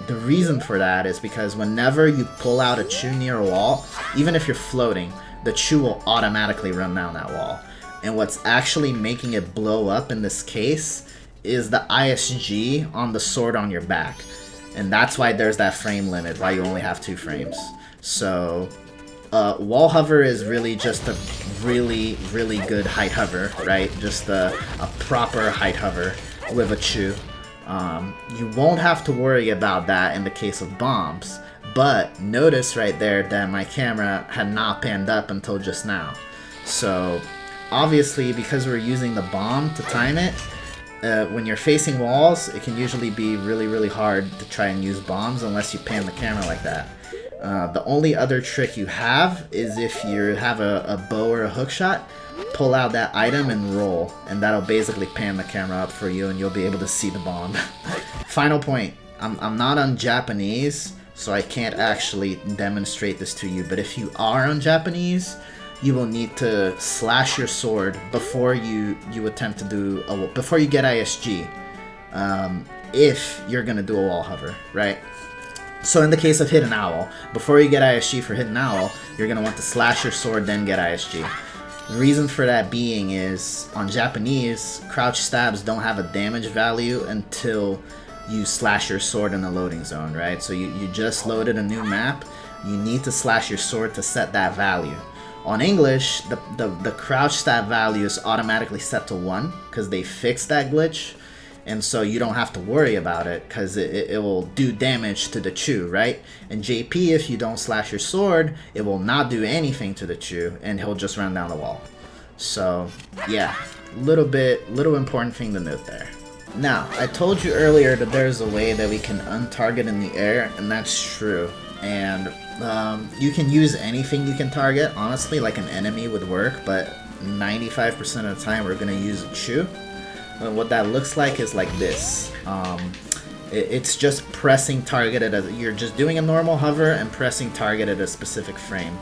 The reason for that is because whenever you pull out a chew near a wall, even if you're floating, the chew will automatically run down that wall. And what's actually making it blow up in this case is the ISG on the sword on your back. And that's why there's that frame limit, why you only have 2 frames. So wall hover is really just a really, really good height hover, right? Just a proper height hover with a chew. You won't have to worry about that in the case of bombs, but notice right there that my camera had not panned up until just now. So obviously, because we're using the bomb to time it, when you're facing walls, it can usually be really, really hard to try and use bombs unless you pan the camera like that. The only other trick you have is if you have a bow or a hookshot, pull out that item and roll, and that'll basically pan the camera up for you and you'll be able to see the bomb. Final point, I'm not on Japanese, so I can't actually demonstrate this to you, but if you are on Japanese, you will need to slash your sword before you attempt to do before you get ISG, if you're gonna do a wall hover, right? So in the case of Hidden Owl, before you get ISG for Hidden Owl, you're gonna want to slash your sword, then get ISG. The reason for that being is, on Japanese, crouch stabs don't have a damage value until you slash your sword in the loading zone, right? So you just loaded a new map, you need to slash your sword to set that value. On English, the crouch stab value is automatically set to 1 because they fixed that glitch, and so you don't have to worry about it because it will do damage to the chew, right? And JP, if you don't slash your sword, it will not do anything to the chew and he'll just run down the wall. So yeah, little important thing to note there. Now, I told you earlier that there's a way that we can untarget in the air, and that's true. And you can use anything you can target, honestly, like an enemy would work, but 95% of the time we're gonna use a chew. And what that looks like is like this. It's just pressing target you're just doing a normal hover and pressing target at a specific frame.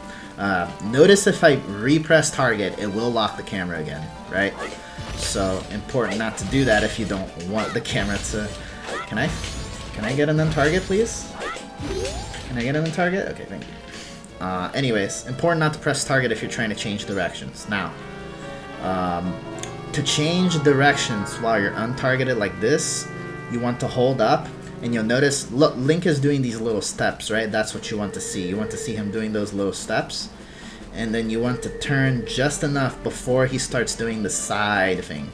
Notice if I repress target, it will lock the camera again, right? So important not to do that if you don't want the camera to... Can I get an Untarget, please? Can I get an Untarget? Okay, thank you. Anyways, important not to press target if you're trying to change directions. Now, to change directions while you're untargeted like this, you want to hold up And you'll notice, look, Link is doing these little steps, right? That's what you want to see. You want to see him doing those little steps. And then you want to turn just enough before he starts doing the side thing.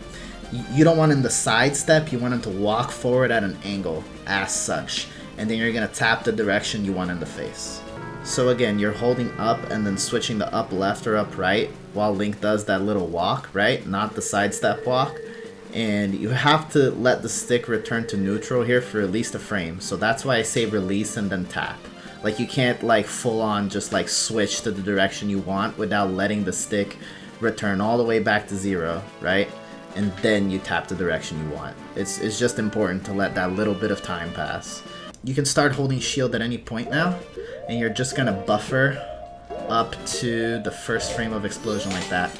You don't want him to side step, you want him to walk forward at an angle, as such. And then you're going to tap the direction you want him to face. So again, you're holding up and then switching the up left or up right while Link does that little walk, right? Not the side step walk. And you have to let the stick return to neutral here for at least a frame. So that's why I say release and then tap. Like, you can't like full on just like switch to the direction you want without letting the stick return all the way back to 0, right? And then you tap the direction you want. It's just important to let that little bit of time pass. You can start holding shield at any point now, and you're just gonna buffer up to the first frame of explosion like that.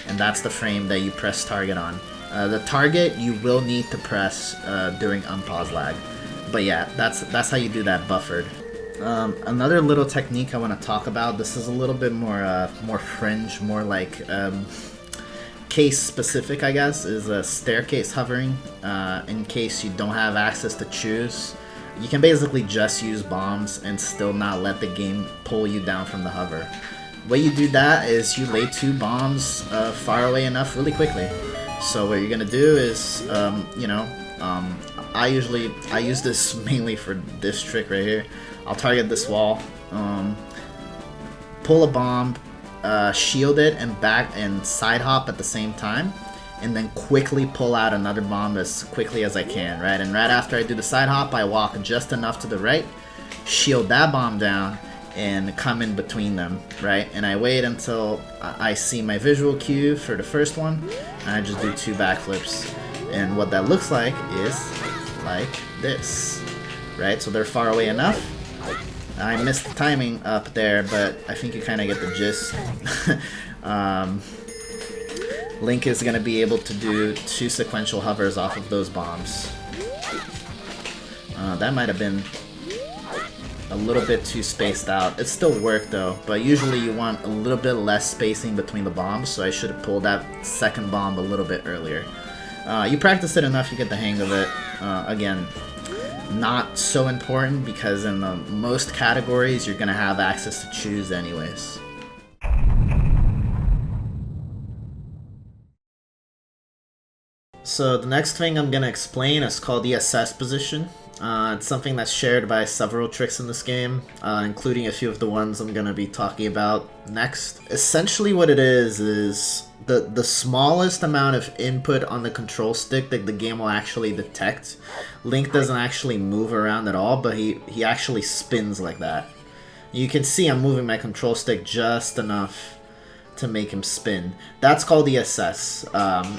And that's the frame that you press target on. The target you will need to press during unpause lag. But yeah, that's how you do that buffered. Another little technique I want to talk about, this is a little bit more fringe, more like case specific, I guess, is staircase hovering. In case you don't have access to choose, you can basically just use bombs and still not let the game pull you down from the hover. The way you do that is you lay 2 bombs far away enough really quickly. So what you're gonna do is, I use this mainly for this trick right here. I'll target this wall, pull a bomb, shield it, and back and side hop at the same time, and then quickly pull out another bomb as quickly as I can, right? And right after I do the side hop, I walk just enough to the right, shield that bomb down, and come in between them, right? And I wait until I see my visual cue for the first one, and I just do 2 backflips. And what that looks like is like this, right? So they're far away enough. I missed the timing up there, but I think you kind of get the gist. Link is going to be able to do 2 sequential hovers off of those bombs. That might have been a little bit too spaced out. It still worked though, but usually you want a little bit less spacing between the bombs, so I should have pulled that second bomb a little bit earlier. You practice it enough, you get the hang of it. Again, not so important because in most categories you're going to have access to choose anyways. So the next thing I'm going to explain is called the HESS position. It's something that's shared by several tricks in this game, including a few of the ones I'm going to be talking about next. Essentially what it is the smallest amount of input on the control stick that the game will actually detect. Link doesn't actually move around at all, but he actually spins like that. You can see I'm moving my control stick just enough to make him spin. That's called the HESS.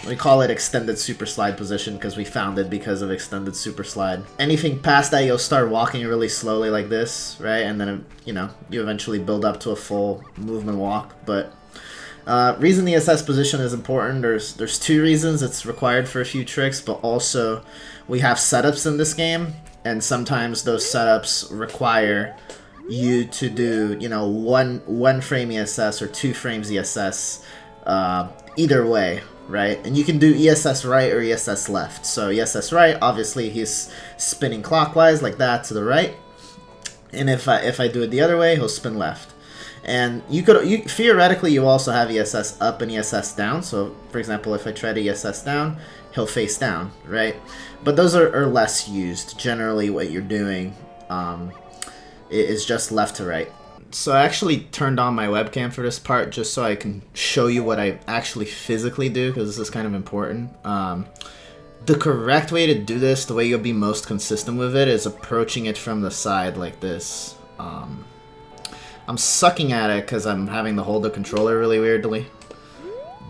We call it extended super slide position because we found it because of extended super slide. Anything past that, you'll start walking really slowly like this, right? And then, you eventually build up to a full movement walk. But reason the HESS position is important, there's 2 reasons. It's required for a few tricks, but also we have setups in this game, and sometimes those setups require you to do, one frame ESS or 2 frames ESS, either way, right? And you can do ESS right or ESS left. So ESS right, obviously he's spinning clockwise like that to the right, and if I do it the other way, he'll spin left. And theoretically you also have ESS up and ESS down. So for example, if I try to ESS down, he'll face down, right? But those are less used. Generally what you're doing is just left to right. So I actually turned on my webcam for this part just so I can show you what I actually physically do, because this is kind of important. The correct way to do this, the way you'll be most consistent with it, is approaching it from the side like this. I'm sucking at it because I'm having to hold the controller really weirdly,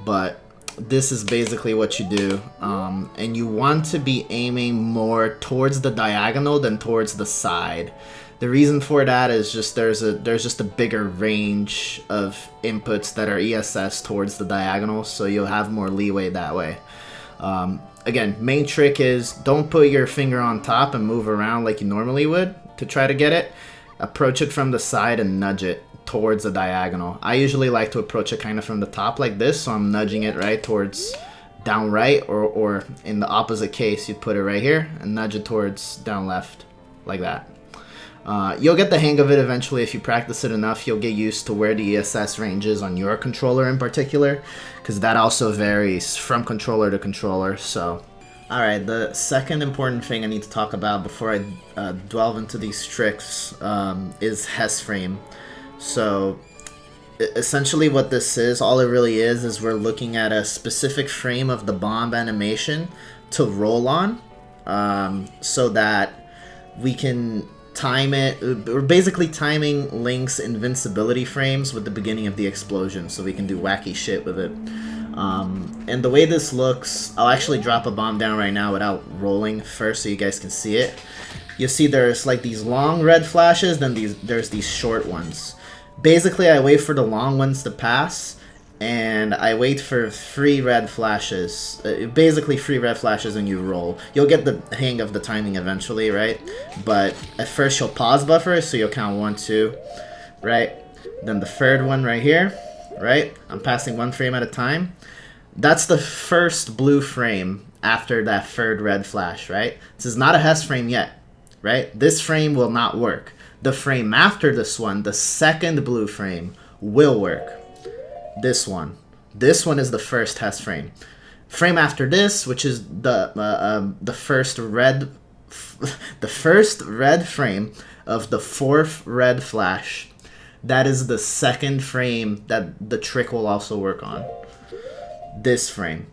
but this is basically what you do, and you want to be aiming more towards the diagonal than towards the side. The reason for that is just there's just a bigger range of inputs that are ESS towards the diagonal, so you'll have more leeway that way. Again, main trick is don't put your finger on top and move around like you normally would to try to get it. Approach it from the side and nudge it towards the diagonal. I usually like to approach it kind of from the top like this, so I'm nudging it right towards down right, or in the opposite case, you'd put it right here and nudge it towards down left. like that. You'll get the hang of it eventually if you practice it enough. You'll get used to where the ESS range is on your controller in particular, because that also varies from controller to controller. So, alright, the second important thing I need to talk about before I delve into these tricks is HESS frame. So, essentially what this is, all it really is we're looking at a specific frame of the bomb animation to roll on, so that we can time it. We're basically timing Link's invincibility frames with the beginning of the explosion, so we can do wacky shit with it. And the way this looks, I'll actually drop a bomb down right now without rolling first so you guys can see it. You'll see there's like these long red flashes, then there's these short ones. Basically, I wait for the long ones to pass, and I wait for 3 red flashes. Basically 3 red flashes and you roll. You'll get the hang of the timing eventually, right? But at first you'll pause buffer, so you'll count 1, 2, right? Then the third one right here, right? I'm passing 1 frame at a time. That's the first blue frame after that third red flash, right? This is not a HESS frame yet, right? This frame will not work. The frame after this one, the second blue frame, will work. This one is the first HESS frame. Frame after this, which is the first red frame of the 4th red flash, that is the second frame that the trick will also work on. This frame.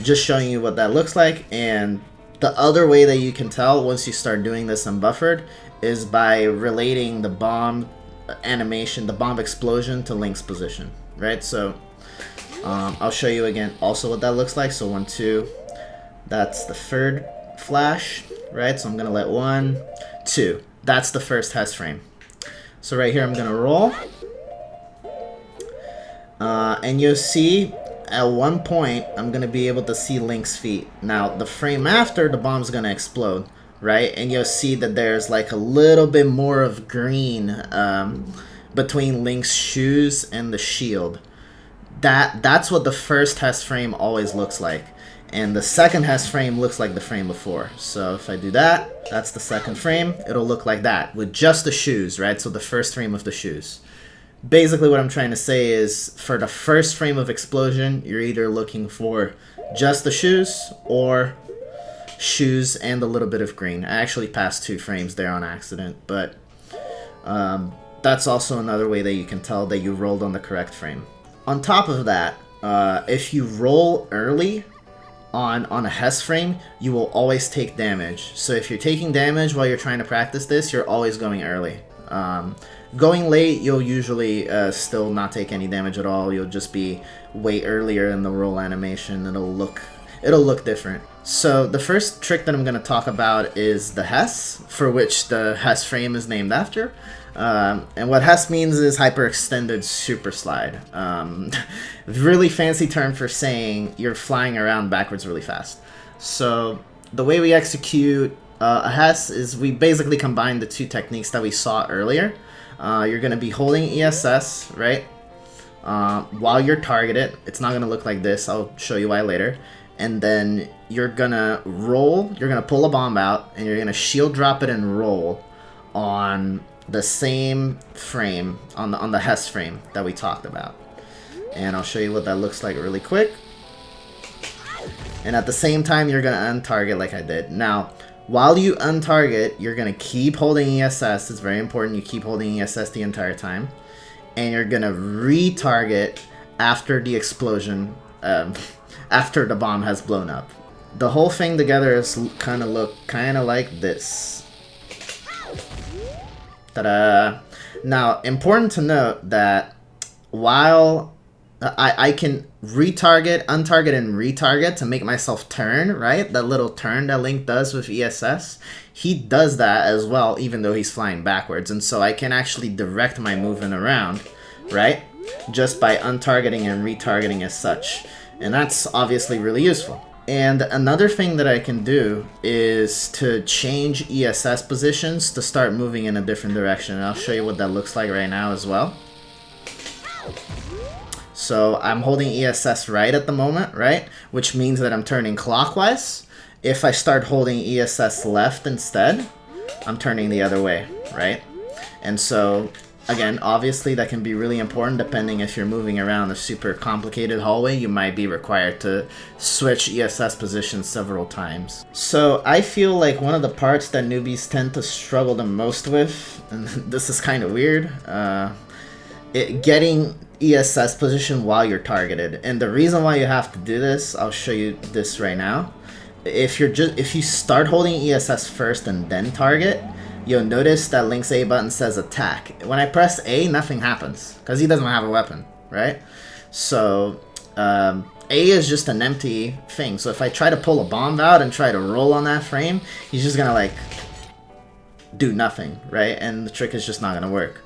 Just showing you what that looks like. And the other way that you can tell once you start doing this unbuffered is by relating the bomb animation, the bomb explosion, to Link's position, right? So I'll show you again also what that looks like. So 1, 2, that's the third flash, right? So I'm gonna let 1, 2, that's the first HESS frame. So right here I'm gonna roll, and you'll see at one point I'm gonna be able to see Link's feet. Now the frame after, the bomb's gonna explode, right? And you'll see that there's like a little bit more of green between Link's shoes and the shield. That's what the first HESS frame always looks like. And the second HESS frame looks like the frame before. So if I do that, that's the second frame. It'll look like that with just the shoes, right? So the first frame of the shoes. Basically what I'm trying to say is for the first frame of explosion, you're either looking for just the shoes or shoes and a little bit of green. I actually passed 2 frames there on accident, but that's also another way that you can tell that you rolled on the correct frame. On top of that, if you roll early on a HESS frame, you will always take damage. So if you're taking damage while you're trying to practice this, you're always going early. Going late, you'll usually still not take any damage at all. You'll just be way earlier in the roll animation. It'll look different. So the first trick that I'm going to talk about is the HESS, for which the HESS frame is named after. And what HESS means is hyperextended super slide. Really fancy term for saying you're flying around backwards really fast. So the way we execute a HESS is we basically combine the 2 techniques that we saw earlier. You're going to be holding ESS, right? While you're targeted. It's not going to look like this. I'll show you why later. And then you're going to roll. You're going to pull a bomb out, and you're going to shield drop it and roll on the same frame, on the HESS frame that we talked about. And I'll show you what that looks like really quick. And at the same time, you're going to untarget like I did. Now, while you untarget, you're going to keep holding ESS. It's very important you keep holding ESS the entire time. And you're going to retarget after the explosion, after the bomb has blown up. The whole thing together is look kind of like this. Ta-da! Now, important to note that while I can retarget, untarget, and retarget to make myself turn, right? That little turn that Link does with ESS. He does that as well, even though he's flying backwards. And so I can actually direct my movement around, right? Just by untargeting and retargeting as such. And that's obviously really useful. And another thing that I can do is to change ESS positions to start moving in a different direction. And I'll show you what that looks like right now as well. So I'm holding ESS right at the moment, right? Which means that I'm turning clockwise. If I start holding ESS left instead, I'm turning the other way, right? And so, again, obviously that can be really important depending if you're moving around a super complicated hallway. You might be required to switch ESS positions several times. So I feel like one of the parts that newbies tend to struggle the most with, and this is kind of weird, getting ESS position while you're targeted. And the reason why you have to do this, I'll show you this right now. If you start holding ESS first and then target, you'll notice that Link's A button says attack. When I press A, nothing happens because he doesn't have a weapon, right? So A is just an empty thing. So if I try to pull a bomb out and try to roll on that frame, he's just gonna like do nothing, right? And the trick is just not gonna work.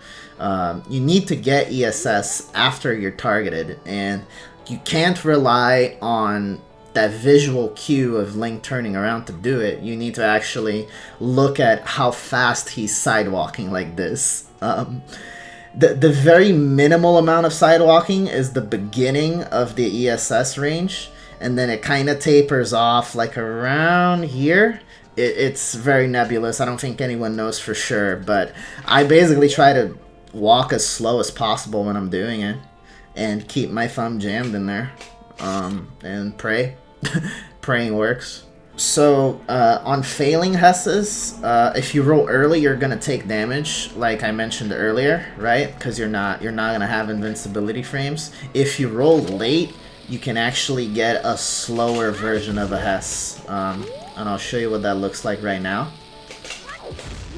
You need to get ESS after you're targeted, and you can't rely on that visual cue of Link turning around to do it. You need to actually look at how fast he's sidewalking like this. The very minimal amount of sidewalking is the beginning of the ESS range, and then it kind of tapers off like around here. It's very nebulous. I don't think anyone knows for sure, but I basically try to walk as slow as possible when I'm doing it and keep my thumb jammed in there, and pray. Praying works. So on failing HESSes, if you roll early, you're gonna take damage, like I mentioned earlier, right? Because you're not gonna have invincibility frames. If you roll late, you can actually get a slower version of a HESS, and I'll show you what that looks like right now.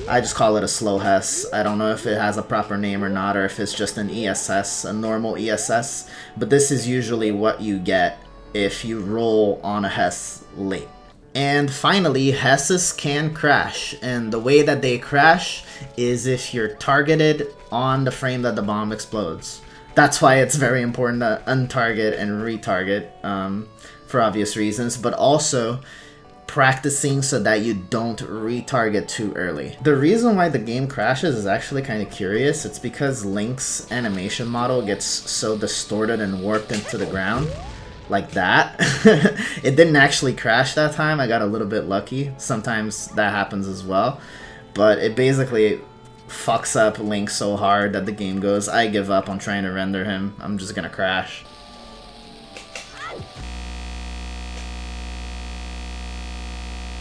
I just call it a slow HESS. I don't know if it has a proper name or not, or if it's just an ESS, a normal ESS, but this is usually what you get if you roll on a HESS late. And finally, HESSes can crash, and the way that they crash is if you're targeted on the frame that the bomb explodes. That's why it's very important to untarget and retarget, for obvious reasons, but also practicing so that you don't retarget too early. The reason why the game crashes is actually kind of curious. It's because Link's animation model gets so distorted and warped into the ground. Like that. It didn't actually crash that time. I got a little bit lucky. Sometimes that happens as well. But it basically fucks up Link so hard that the game goes, I give up on trying to render him. I'm just gonna crash.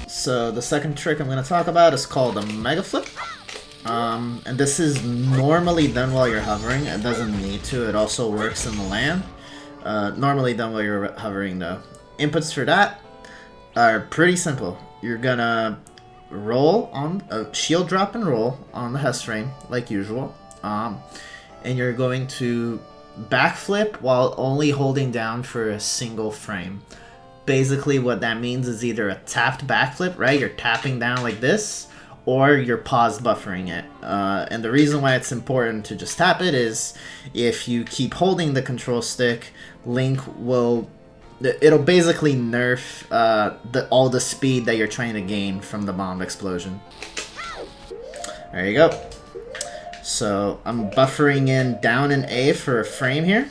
So the second trick I'm gonna talk about is called a Megaflip. And this is normally done while you're hovering. It doesn't need to. It also works in the land. Normally done while you're hovering though. Inputs for that are pretty simple. You're gonna roll on a shield drop and roll on the HESS frame like usual, and you're going to backflip while only holding down for a single frame. Basically what that means is either a tapped backflip, right? You're tapping down like this, or you're pause buffering it. And the reason why it's important to just tap it is if you keep holding the control stick, Link it'll basically nerf all the speed that you're trying to gain from the bomb explosion. There you go. So I'm buffering in down in A for a frame here,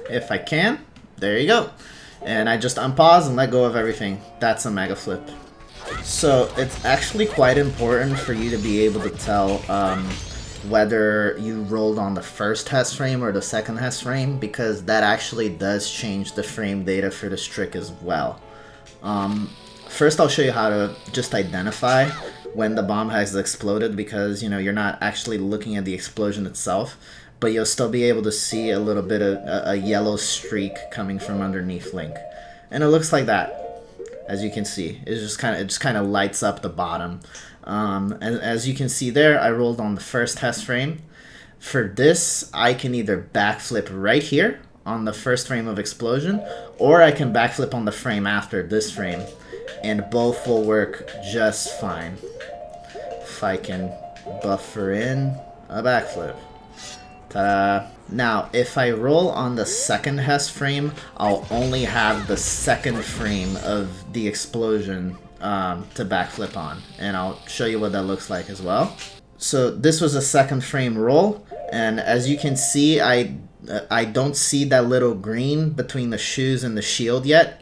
if I can. There you go. And I just unpause and let go of everything. That's a Megaflip. So it's actually quite important for you to be able to tell whether you rolled on the first HESS frame or the second HESS frame, because that actually does change the frame data for this trick as well. First I'll show you how to just identify when the bomb has exploded, because you're not actually looking at the explosion itself, but you'll still be able to see a little bit of a yellow streak coming from underneath Link. And it looks like that. As you can see, it just kind of lights up the bottom. And as you can see there, I rolled on the first HESS frame. For this, I can either backflip right here on the first frame of explosion, or I can backflip on the frame after this frame, and both will work just fine. If I can buffer in a backflip. Ta-da! Now, if I roll on the second HESS frame, I'll only have the second frame of the explosion to backflip on, and I'll show you what that looks like as well. So this was a second frame roll, and as you can see, I don't see that little green between the shoes and the shield yet,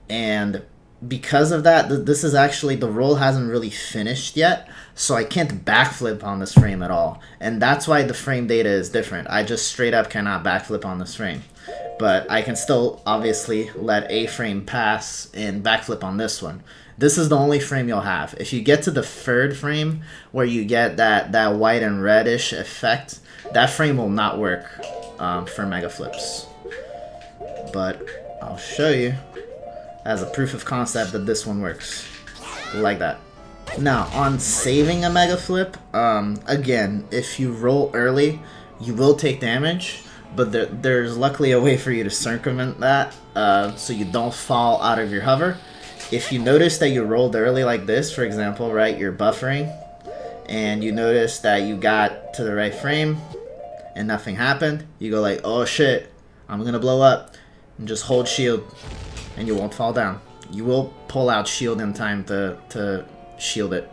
and because of that, this is actually, the roll hasn't really finished yet, so I can't backflip on this frame at all. And that's why the frame data is different. I just straight up cannot backflip on this frame. But I can still obviously let a frame pass and backflip on this one. This is the only frame you'll have. If you get to the third frame where you get that white and reddish effect, that frame will not work for mega flips. But I'll show you as a proof of concept that this one works like that. Now on saving a mega flip, again, if you roll early, you will take damage, but there's luckily a way for you to circumvent that, so you don't fall out of your hover. If you notice that you rolled early like this, for example, right, you're buffering, and you notice that you got to the right frame and nothing happened, you go like, oh shit, I'm gonna blow up, and just hold shield and you won't fall down. You will pull out shield in time to shield it.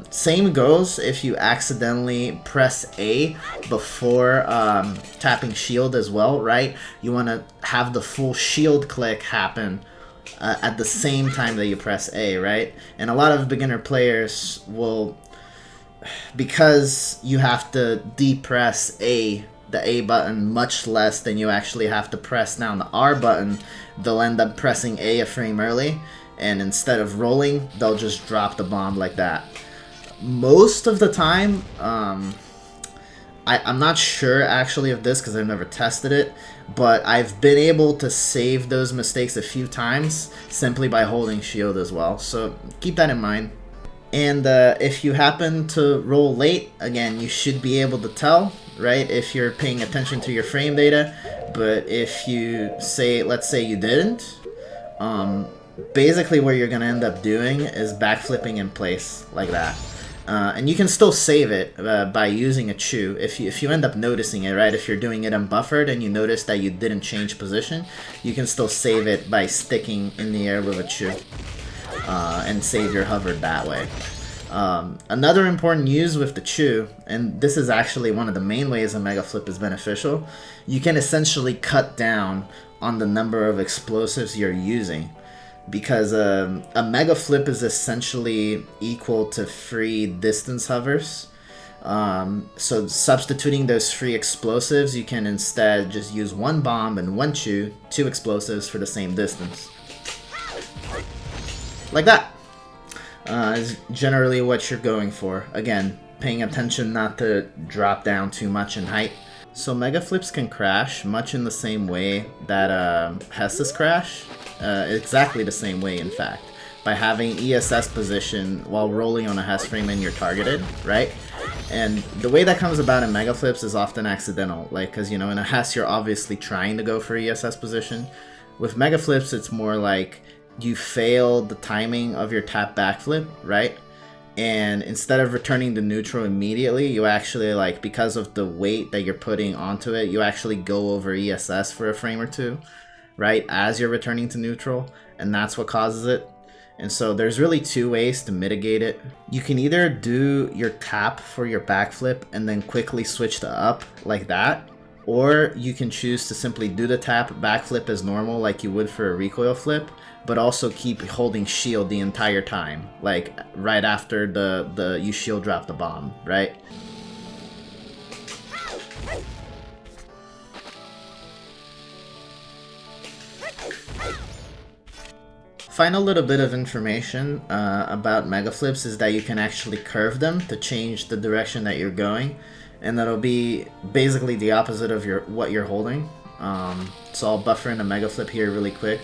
Same goes if you accidentally press A before tapping shield as well, right? You want to have the full shield click happen at the same time that you press A, right? And a lot of beginner players will, because you have to depress the A button much less than you actually have to press down the R button, they'll end up pressing A a frame early, and instead of rolling, they'll just drop the bomb like that. Most of the time, I'm not sure actually of this because I've never tested it, but I've been able to save those mistakes a few times simply by holding shield as well, so keep that in mind. And if you happen to roll late, again, you should be able to tell, right, if you're paying attention to your frame data. But if you say, let's say you didn't, basically what you're going to end up doing is backflipping in place like that. And you can still save it by using a chew if you end up noticing it, right? If you're doing it unbuffered and you notice that you didn't change position, you can still save it by sticking in the air with a chew. And save your hover that way. Another important use with the chew, and this is actually one of the main ways a mega flip is beneficial, you can essentially cut down on the number of explosives you're using, because a mega flip is essentially equal to 3 distance hovers. So substituting those 3 explosives, you can instead just use 1 bomb and 1 chew, 2 explosives for the same distance. Like that is generally what you're going for. Again, paying attention not to drop down too much in height. So mega flips can crash much in the same way that HESS crash. Exactly the same way, in fact, by having ESS position while rolling on a HESS frame and you're targeted, right? And the way that comes about in mega flips is often accidental, like, because, you know, in a HESS you're obviously trying to go for ESS position. With mega flips it's more like you fail the timing of your tap backflip, right? And instead of returning to neutral immediately, you actually, like, because of the weight that you're putting onto it, you actually go over ESS for a frame or two, right, as you're returning to neutral, and that's what causes it. And so there's really 2 ways to mitigate it. You can either do your tap for your backflip and then quickly switch to up like that, or you can choose to simply do the tap backflip as normal like you would for a recoil flip, but also keep holding shield the entire time, like right after you shield drop the bomb, right? Final little bit of information about mega flips is that you can actually curve them to change the direction that you're going, and that'll be basically the opposite of what you're holding. So I'll buffer in a mega flip here really quick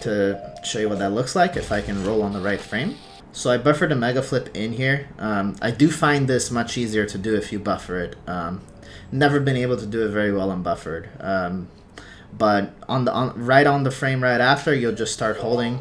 to show you what that looks like if I can roll on the right frame. So I buffered a mega flip in here. I do find this much easier to do if you buffer it. Never been able to do it very well unbuffered. But right on the frame right after, you'll just start holding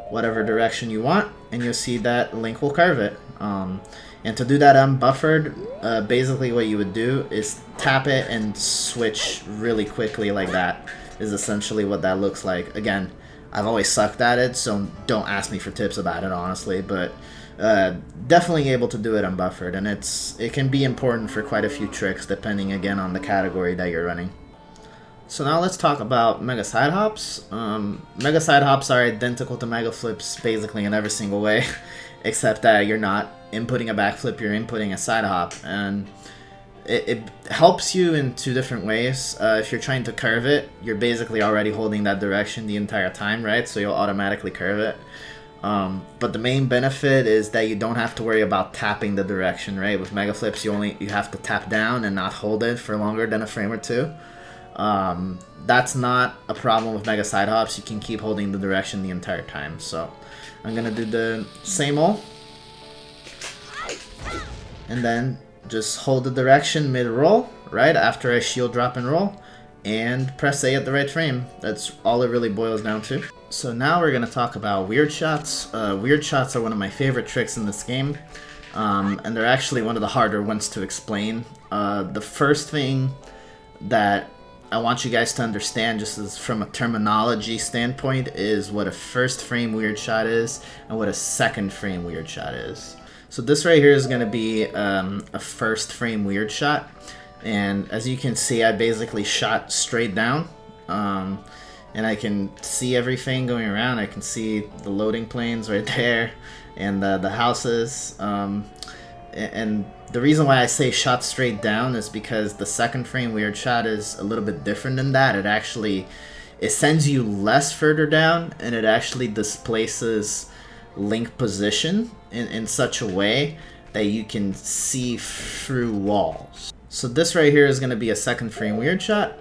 whatever direction you want, and you'll see that Link will curve it. And to do that unbuffered, basically what you would do is tap it and switch really quickly like that, is essentially what that looks like. Again, I've always sucked at it, so don't ask me for tips about it, honestly, but definitely able to do it unbuffered, and it can be important for quite a few tricks, depending, again, on the category that you're running. So now let's talk about Megasidehops. Megasidehops are identical to Megaflips basically in every single way, except that you're not inputting a backflip, you're inputting a side hop, and it helps you in two different ways. If you're trying to curve it, you're basically already holding that direction the entire time, right? So you'll automatically curve it. But the main benefit is that you don't have to worry about tapping the direction, right? With Megaflips, you have to tap down and not hold it for longer than a frame or two. That's not a problem with Megasidehops. You can keep holding the direction the entire time. So I'm gonna do the same old, and then just hold the direction mid-roll, right after I shield drop and roll, and press A at the right frame. That's all it really boils down to. So now we're going to talk about Weirdshots. Weirdshots are one of my favorite tricks in this game, and they're actually one of the harder ones to explain. The first thing that I want you guys to understand, just as from a terminology standpoint, is what a first frame Weirdshot is and what a second frame Weirdsshot is. So this right here is going to be a first frame Weirdsshot, and as you can see, I basically shot straight down, and I can see everything going around. I can see the loading planes right there, and the houses, and the reason why I say shot straight down is because the second frame Weirdsshot is a little bit different than that. It sends you less further down, and it actually displaces Link position in such a way that you can see through walls. So this right here is going to be a second frame Weirdsshot,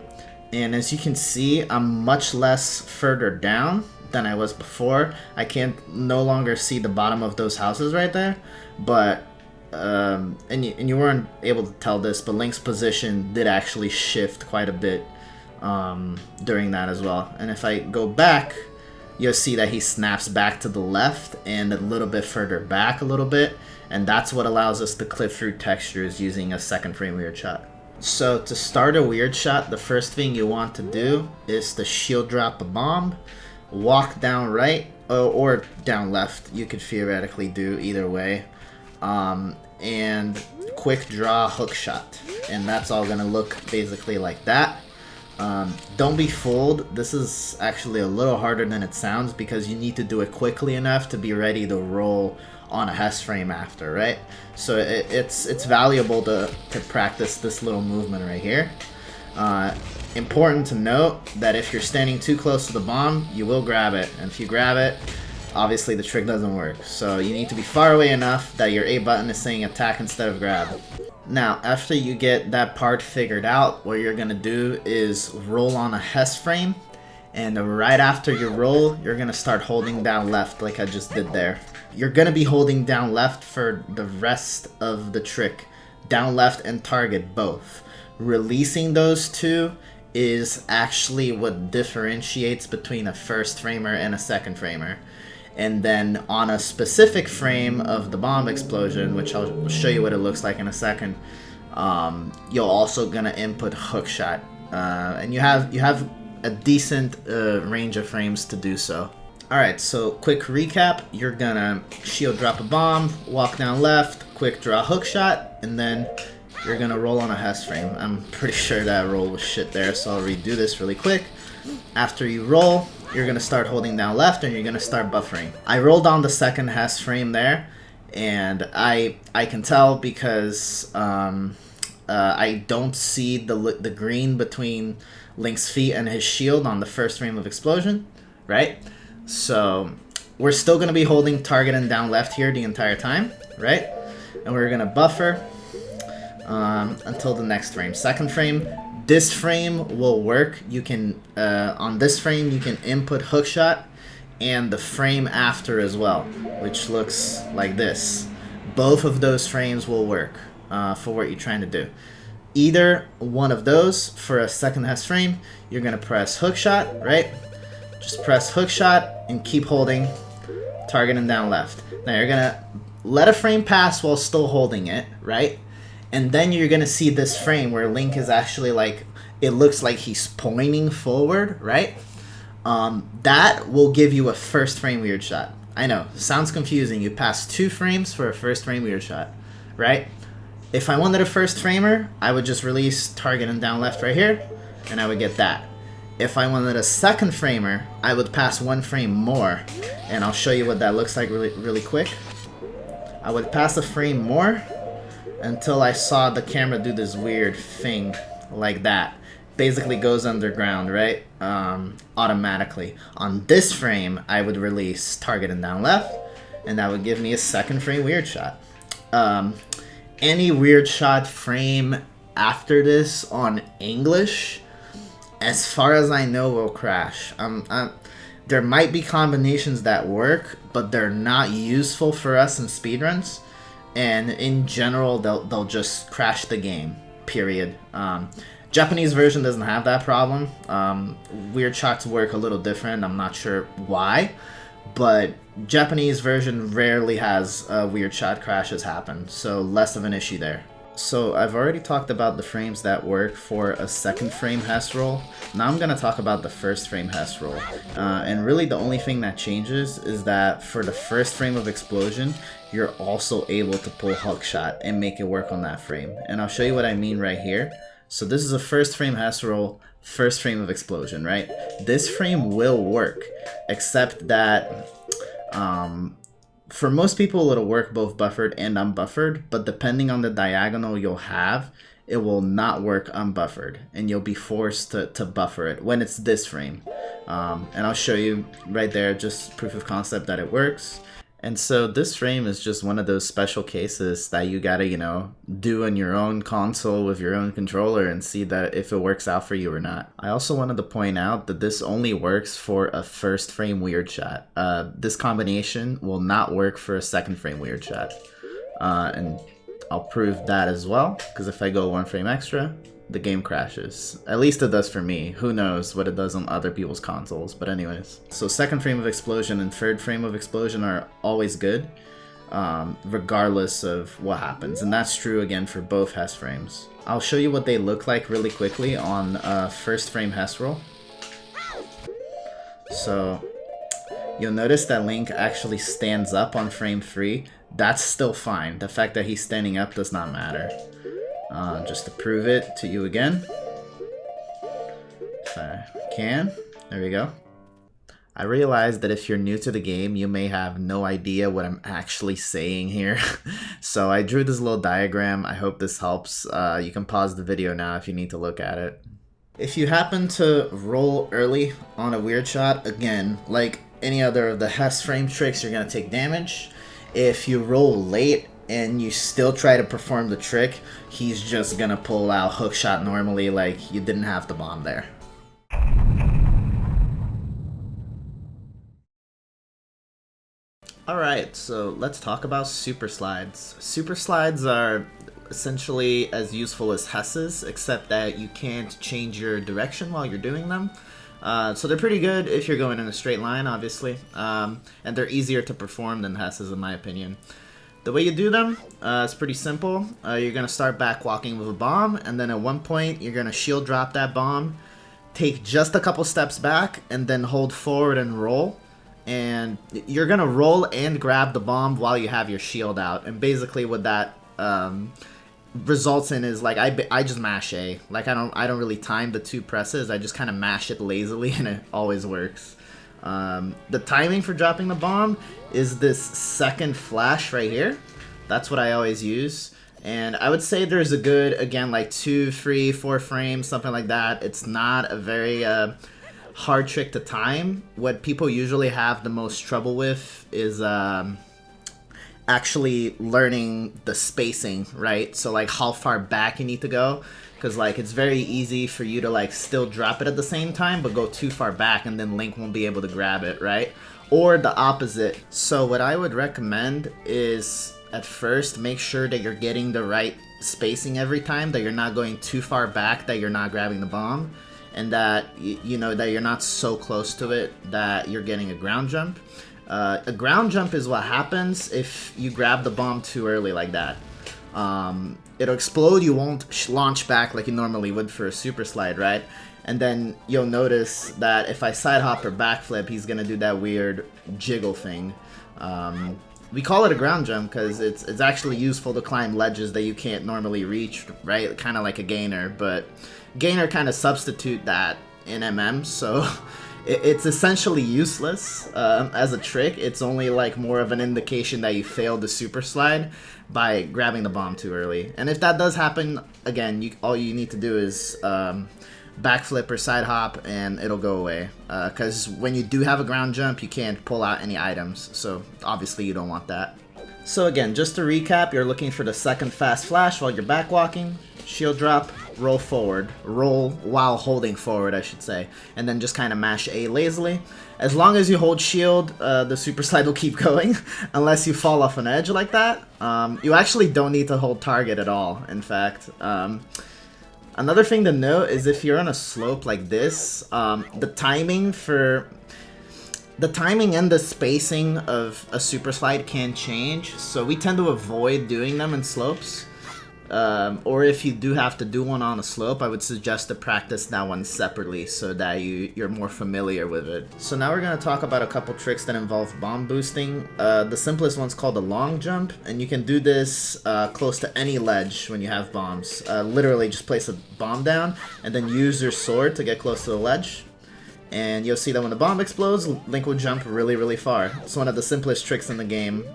and as you can see, I'm much less further down than I was before. I can no longer see the bottom of those houses right there, but and you weren't able to tell this, but Link's position did actually shift quite a bit during that as well. And if I go back, you'll see that he snaps back to the left and a little bit further back a little bit, and that's what allows us to clip through textures using a second frame Weirdsshot. So to start a Weirdsshot, the first thing you want to do is to shield drop a bomb, walk down right, or down left. You could theoretically do either way, and quick draw hookshot, and that's all gonna look basically like that. Don't be fooled, this is actually a little harder than it sounds because you need to do it quickly enough to be ready to roll on a HESS frame after, right? So it's valuable to practice this little movement right here. Important to note that if you're standing too close to the bomb, you will grab it, and if you grab it, obviously the trick doesn't work. So you need to be far away enough that your A button is saying attack instead of grab. Now, after you get that part figured out, what you're going to do is roll on a HESS frame, and right after you roll, you're going to start holding down left like I just did there. You're going to be holding down left for the rest of the trick. Down left and target both. Releasing those two is actually what differentiates between a first framer and a second framer. And then on a specific frame of the bomb explosion, which I'll show you what it looks like in a second, you're also gonna input hookshot, and you have a decent range of frames to do so. All right, so quick recap: you're gonna shield drop a bomb, walk down left, quick draw hookshot, and then you're gonna roll on a HESS frame. I'm pretty sure that roll was shit there, so I'll redo this really quick. After you roll, you're going to start holding down left and you're going to start buffering. I rolled on the second HESS frame there, and I can tell because I don't see the green between Link's feet and his shield on the first frame of explosion, right? So we're still going to be holding target and down left here the entire time, right? And we're going to buffer until the next frame. Second frame. This frame will work. You can, on this frame, you can input hookshot and the frame after as well, which looks like this. Both of those frames will work for what you're trying to do. Either one of those for a second HESS frame, you're gonna press hookshot, right? Just press hookshot and keep holding target and down left. Now you're gonna let a frame pass while still holding it, right? And then you're going to see this frame where Link is actually like, it looks like he's pointing forward, right? That will give you a first frame Weirdsshot. I know, sounds confusing. You pass 2 frames for a first frame Weirdsshot, right? If I wanted a first framer, I would just release target and down left right here, and I would get that. If I wanted a second framer, I would pass one frame more, and I'll show you what that looks like really quick. I would pass a frame more until I saw the camera do this weird thing like that. Basically goes underground, right? Automatically. On this frame, I would release target and down left, and that would give me a second frame weird shot. Any weird shot frame after this on English, as far as I know, will crash. There might be combinations that work, but they're not useful for us in speedruns. And in general, they'll just crash the game, period. Japanese version doesn't have that problem. Weird shots work a little different. I'm not sure why, but Japanese version rarely has weird shot crashes happen, so less of an issue there. So I've already talked about the frames that work for a second frame HESS roll. Now I'm going to talk about the first frame HESS roll. And really the only thing that changes is that for the first frame of explosion, you're also able to pull hookshot and make it work on that frame. And I'll show you what I mean right here. So this is a first frame HESS roll, first frame of explosion, right? This frame will work, except that for most people it'll work both buffered and unbuffered, but depending on the diagonal you'll have, it will not work unbuffered, and you'll be forced to buffer it when it's this frame. And I'll show you right there, just proof of concept that it works. And so this frame is just one of those special cases that you gotta, you know, do on your own console with your own controller and see that if it works out for you or not. I also wanted to point out that this only works for a first frame weird shot. This combination will not work for a second frame weird shot. And I'll prove that as well, because if I go one frame extra, the game crashes. At least it does for me. Who knows what it does on other people's consoles, but anyways. So second frame of explosion and third frame of explosion are always good, regardless of what happens. And that's true again for both HESS frames. I'll show you what they look like really quickly on first frame HESS roll. So you'll notice that Link actually stands up on frame 3. That's still fine. The fact that he's standing up does not matter. Just to prove it to you again, if I can. There we go. I realize that if you're new to the game, you may have no idea what I'm actually saying here. So I drew this little diagram. I hope this helps. You can pause the video now if you need to look at it. If you happen to roll early on a weird shot, again, like any other of the HESS frame tricks, you're going to take damage. If you roll late and you still try to perform the trick, he's just gonna pull out hookshot normally, like you didn't have the bomb there. Alright, so let's talk about Superslides. Superslides are essentially as useful as HESS's, except that you can't change your direction while you're doing them. So they're pretty good if you're going in a straight line, obviously, and they're easier to perform than HESS's in my opinion. The way you do them is pretty simple. You're going to start back walking with a bomb, and then at one point you're going to shield drop that bomb, take just a couple steps back, and then hold forward and roll. And you're going to roll and grab the bomb while you have your shield out. And basically what that results in is, like, I just mash A. Like, I don't really time the two presses. I just kind of mash it lazily, and it always works. The timing for dropping the bomb is this second flash right here. That's what I always use. And I would say there's a good, again, like 2, 3, 4 frames, something like that. It's not a very hard trick to time. What people usually have the most trouble with is actually learning the spacing, right? So like how far back you need to go. Because, like, it's very easy for you to, like, still drop it at the same time, but go too far back, and then Link won't be able to grab it, right? Or the opposite. So what I would recommend is, at first, make sure that you're getting the right spacing every time, that you're not going too far back, that you're not grabbing the bomb, and that, you know, that you're not so close to it that you're getting a ground jump. A ground jump is what happens if you grab the bomb too early like that. It'll explode, you won't launch back like you normally would for a super slide, right? And then you'll notice that if I side hop or backflip, he's gonna do that weird jiggle thing. We call it a ground jump because it's actually useful to climb ledges that you can't normally reach, right? Kind of like a gainer, but gainer kind of substitute that in MM, so it's essentially useless as a trick. It's only like more of an indication that you failed the super slide by grabbing the bomb too early. And if that does happen, again, all you need to do is backflip or side hop and it'll go away. Because when you do have a ground jump, you can't pull out any items, so obviously you don't want that. So again, just to recap, you're looking for the second fast flash while you're backwalking, shield drop, roll forward, roll while holding forward I should say, and then just kind of mash A lazily. As long as you hold shield, the super slide will keep going, unless you fall off an edge like that. You actually don't need to hold target at all, in fact. Another thing to note is if you're on a slope like this, the timing and the spacing of a super slide can change, so we tend to avoid doing them in slopes. Or if you do have to do one on a slope, I would suggest to practice that one separately so that you're more familiar with it. So now we're going to talk about a couple tricks that involve bomb boosting. The simplest one's called a long jump, and you can do this close to any ledge when you have bombs. Literally just place a bomb down and then use your sword to get close to the ledge. And you'll see that when the bomb explodes, Link will jump really, really far. It's one of the simplest tricks in the game.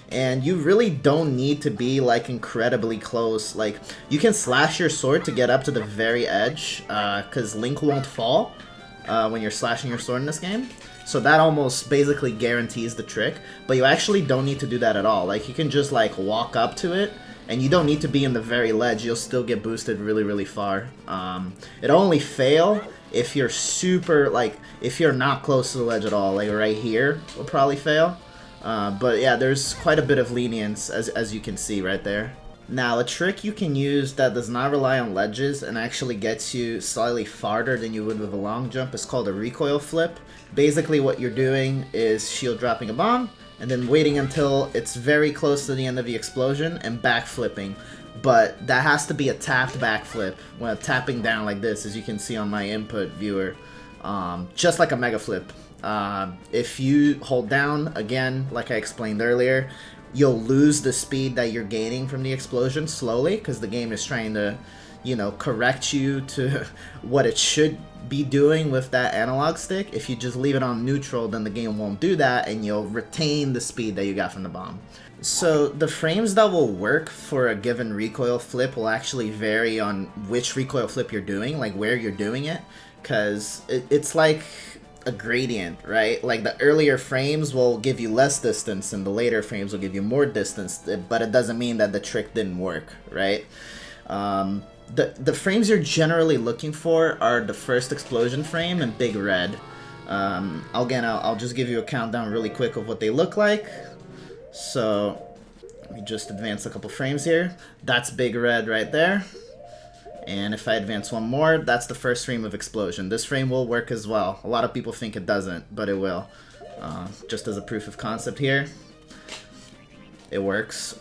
And you really don't need to be like incredibly close. Like, you can slash your sword to get up to the very edge, because Link won't fall when you're slashing your sword in this game. So that almost basically guarantees the trick. But you actually don't need to do that at all. Like, you can just like walk up to it, and you don't need to be in the very ledge. You'll still get boosted really, really far. It'll only fail if you're super, like, if you're not close to the ledge at all. Like right here will probably fail. But yeah, there's quite a bit of lenience, as you can see right there. Now, a trick you can use that does not rely on ledges and actually gets you slightly farther than you would with a long jump is called a recoil flip. Basically what you're doing is shield dropping a bomb, and then waiting until it's very close to the end of the explosion and backflipping. But that has to be a tapped backflip, when tapping down like this, as you can see on my input viewer, just like a Megaflip. If you hold down, again, like I explained earlier, you'll lose the speed that you're gaining from the explosion slowly, because the game is trying to, you know, correct you to what it should be doing with that analog stick. If you just leave it on neutral, then the game won't do that, and you'll retain the speed that you got from the bomb. So the frames that will work for a given recoil flip will actually vary on which recoil flip you're doing, like where you're doing it, because it's like a gradient, right? Like the earlier frames will give you less distance and the later frames will give you more distance, but it doesn't mean that the trick didn't work, right? The frames you're generally looking for are the first explosion frame and big red. I'll just give you a countdown really quick of what they look like. So let me just advance a couple frames here. That's big red right there. And if I advance one more, that's the first frame of explosion. This frame will work as well. A lot of people think it doesn't, but it will. Just as a proof of concept here, it works.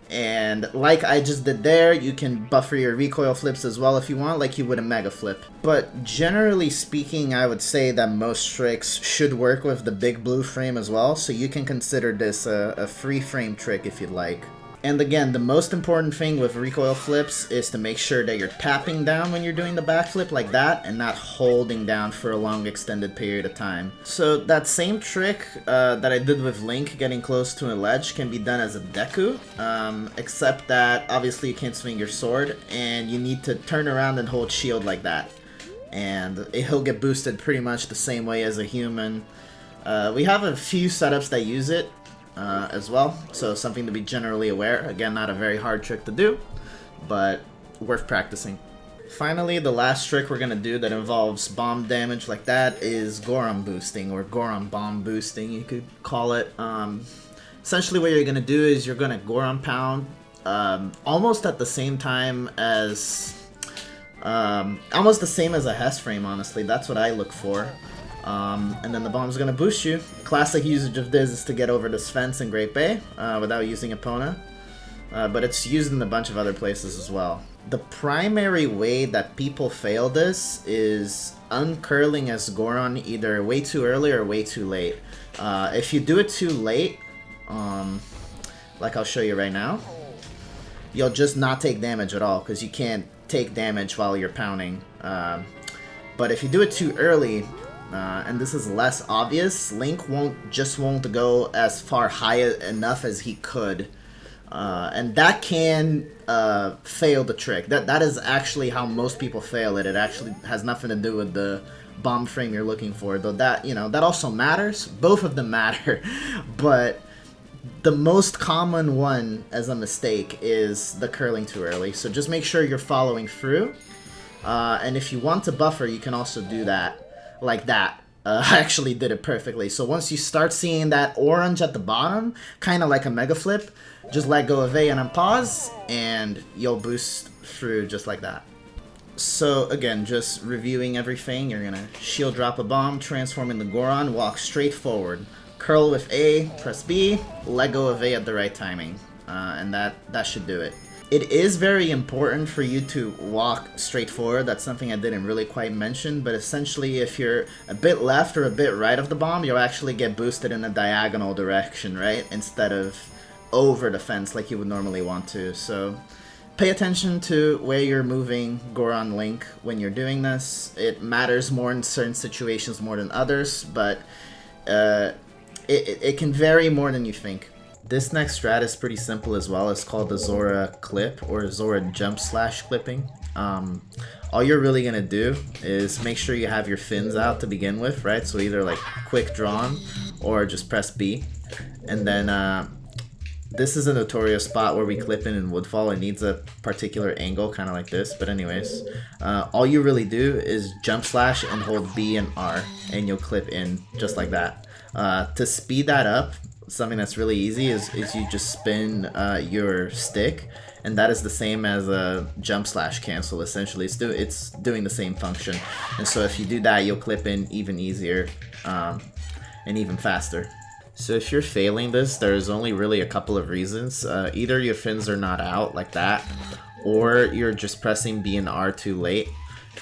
And like I just did there, you can buffer your recoil flips as well if you want, like you would a Megaflip. But generally speaking, I would say that most tricks should work with the big blue frame as well, so you can consider this a free frame trick if you'd like. And again, the most important thing with recoil flips is to make sure that you're tapping down when you're doing the backflip like that and not holding down for a long extended period of time. So that same trick that I did with Link getting close to a ledge can be done as a Deku, except that obviously you can't swing your sword and you need to turn around and hold shield like that. And he'll get boosted pretty much the same way as a human. We have a few setups that use it as well, so something to be generally aware. Again, not a very hard trick to do, but worth practicing. Finally, the last trick we're going to do that involves bomb damage like that is Goron boosting, or Goron bomb boosting, you could call it. Essentially what you're going to do is you're going to Goron pound almost at the same time as almost the same as a HESS frame, honestly. That's what I look for. And then the bomb's gonna boost you. Classic usage of this is to get over this fence in Great Bay without using Epona, but it's used in a bunch of other places as well. The primary way that people fail this is uncurling as Goron either way too early or way too late. If you do it too late, like I'll show you right now, you'll just not take damage at all because you can't take damage while you're pounding. But if you do it too early, and this is less obvious, Link won't go as far high enough as he could. And that can fail the trick. That is actually how most people fail it. It actually has nothing to do with the bomb frame you're looking for, though that, that also matters. Both of them matter. But the most common one as a mistake is the curling too early. So just make sure you're following through. And if you want to buffer, you can also do that like that. I actually did it perfectly. So once you start seeing that orange at the bottom, kind of like a Megaflip, just let go of A and unpause, and you'll boost through just like that. So again, just reviewing everything, you're gonna shield drop a bomb, transform into Goron, walk straight forward, curl with A, press B, let go of A at the right timing, and that should do it. It is very important for you to walk straight forward. That's something I didn't really quite mention, but essentially if you're a bit left or a bit right of the bomb, you'll actually get boosted in a diagonal direction, right? Instead of over the fence like you would normally want to. So pay attention to where you're moving Goron Link when you're doing this. It matters more in certain situations more than others, but it can vary more than you think. This next strat is pretty simple as well. It's called the Zora clip or Zora Jumpslash clipping. All you're really gonna do is make sure you have your fins out to begin with, right? So either like quick drawn or just press B. And then this is a notorious spot where we clip in Woodfall. It needs a particular angle, kind of like this. But anyways, all you really do is jump slash and hold B and R, and you'll clip in just like that. To speed that up, something that's really easy is you just spin your stick, and that is the same as a jump slash cancel. Essentially, it's doing the same function. And so if you do that, you'll clip in even easier and even faster. So if you're failing this, there's only really a couple of reasons. Either your fins are not out like that, or you're just pressing B and R too late.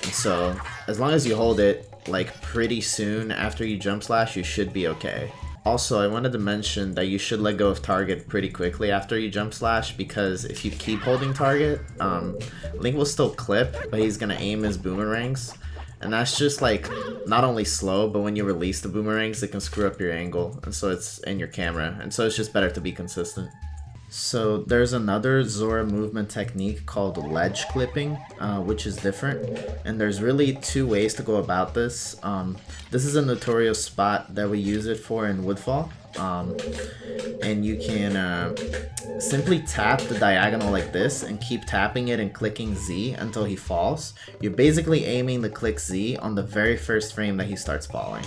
And so as long as you hold it like pretty soon after you jump slash, you should be okay. Also, I wanted to mention that you should let go of target pretty quickly after you jump slash, because if you keep holding target, Link will still clip, but he's gonna aim his boomerangs. And that's just like not only slow, but when you release the boomerangs, it can screw up your angle, and so it's in your camera, and so it's just better to be consistent. So there's another Zora movement technique called ledge clipping, which is different, and there's really two ways to go about this. This is a notorious spot that we use it for in Woodfall, and you can simply tap the diagonal like this and keep tapping it and clicking Z until he falls. You're basically aiming to click Z on the very first frame that he starts falling.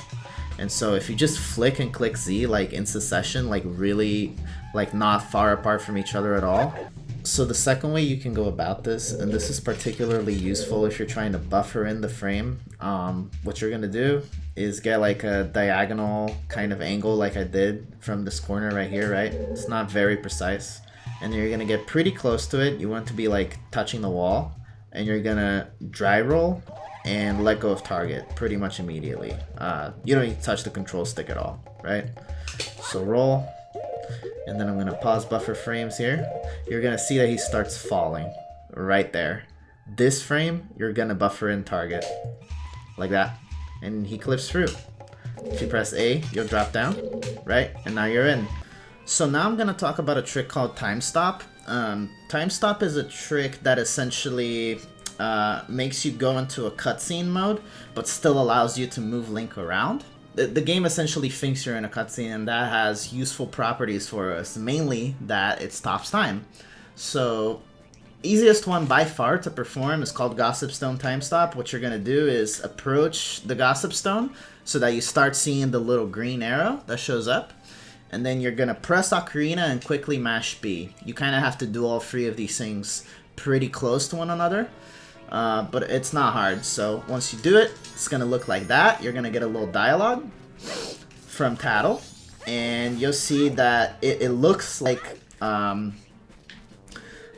And so if you just flick and click Z like in succession, like really like not far apart from each other at all. So the second way you can go about this, and this is particularly useful if you're trying to buffer in the frame, what you're gonna do is get like a diagonal kind of angle like I did from this corner right here, right? It's not very precise. And you're gonna get pretty close to it. You want to be like touching the wall, and you're gonna dry roll and let go of target pretty much immediately. You don't need to touch the control stick at all, right? So roll, and then I'm gonna pause buffer frames here. You're gonna see that he starts falling right there. This frame, you're gonna buffer in target, like that, and he clips through. If you press A, you'll drop down, right? And now you're in. So now I'm gonna talk about a trick called Timestop. Timestop is a trick that essentially makes you go into a cutscene mode, but still allows you to move Link around. The game essentially thinks you're in a cutscene, and that has useful properties for us, mainly that it stops time. So, easiest one by far to perform is called Gossip Stone Timestop. What you're gonna do is approach the Gossip Stone so that you start seeing the little green arrow that shows up, and then you're gonna press Ocarina and quickly mash B. You kind of have to do all three of these things pretty close to one another. But it's not hard. So once you do it, it's gonna look like that. You're gonna get a little dialogue from Tattle, and you'll see that it looks like I'm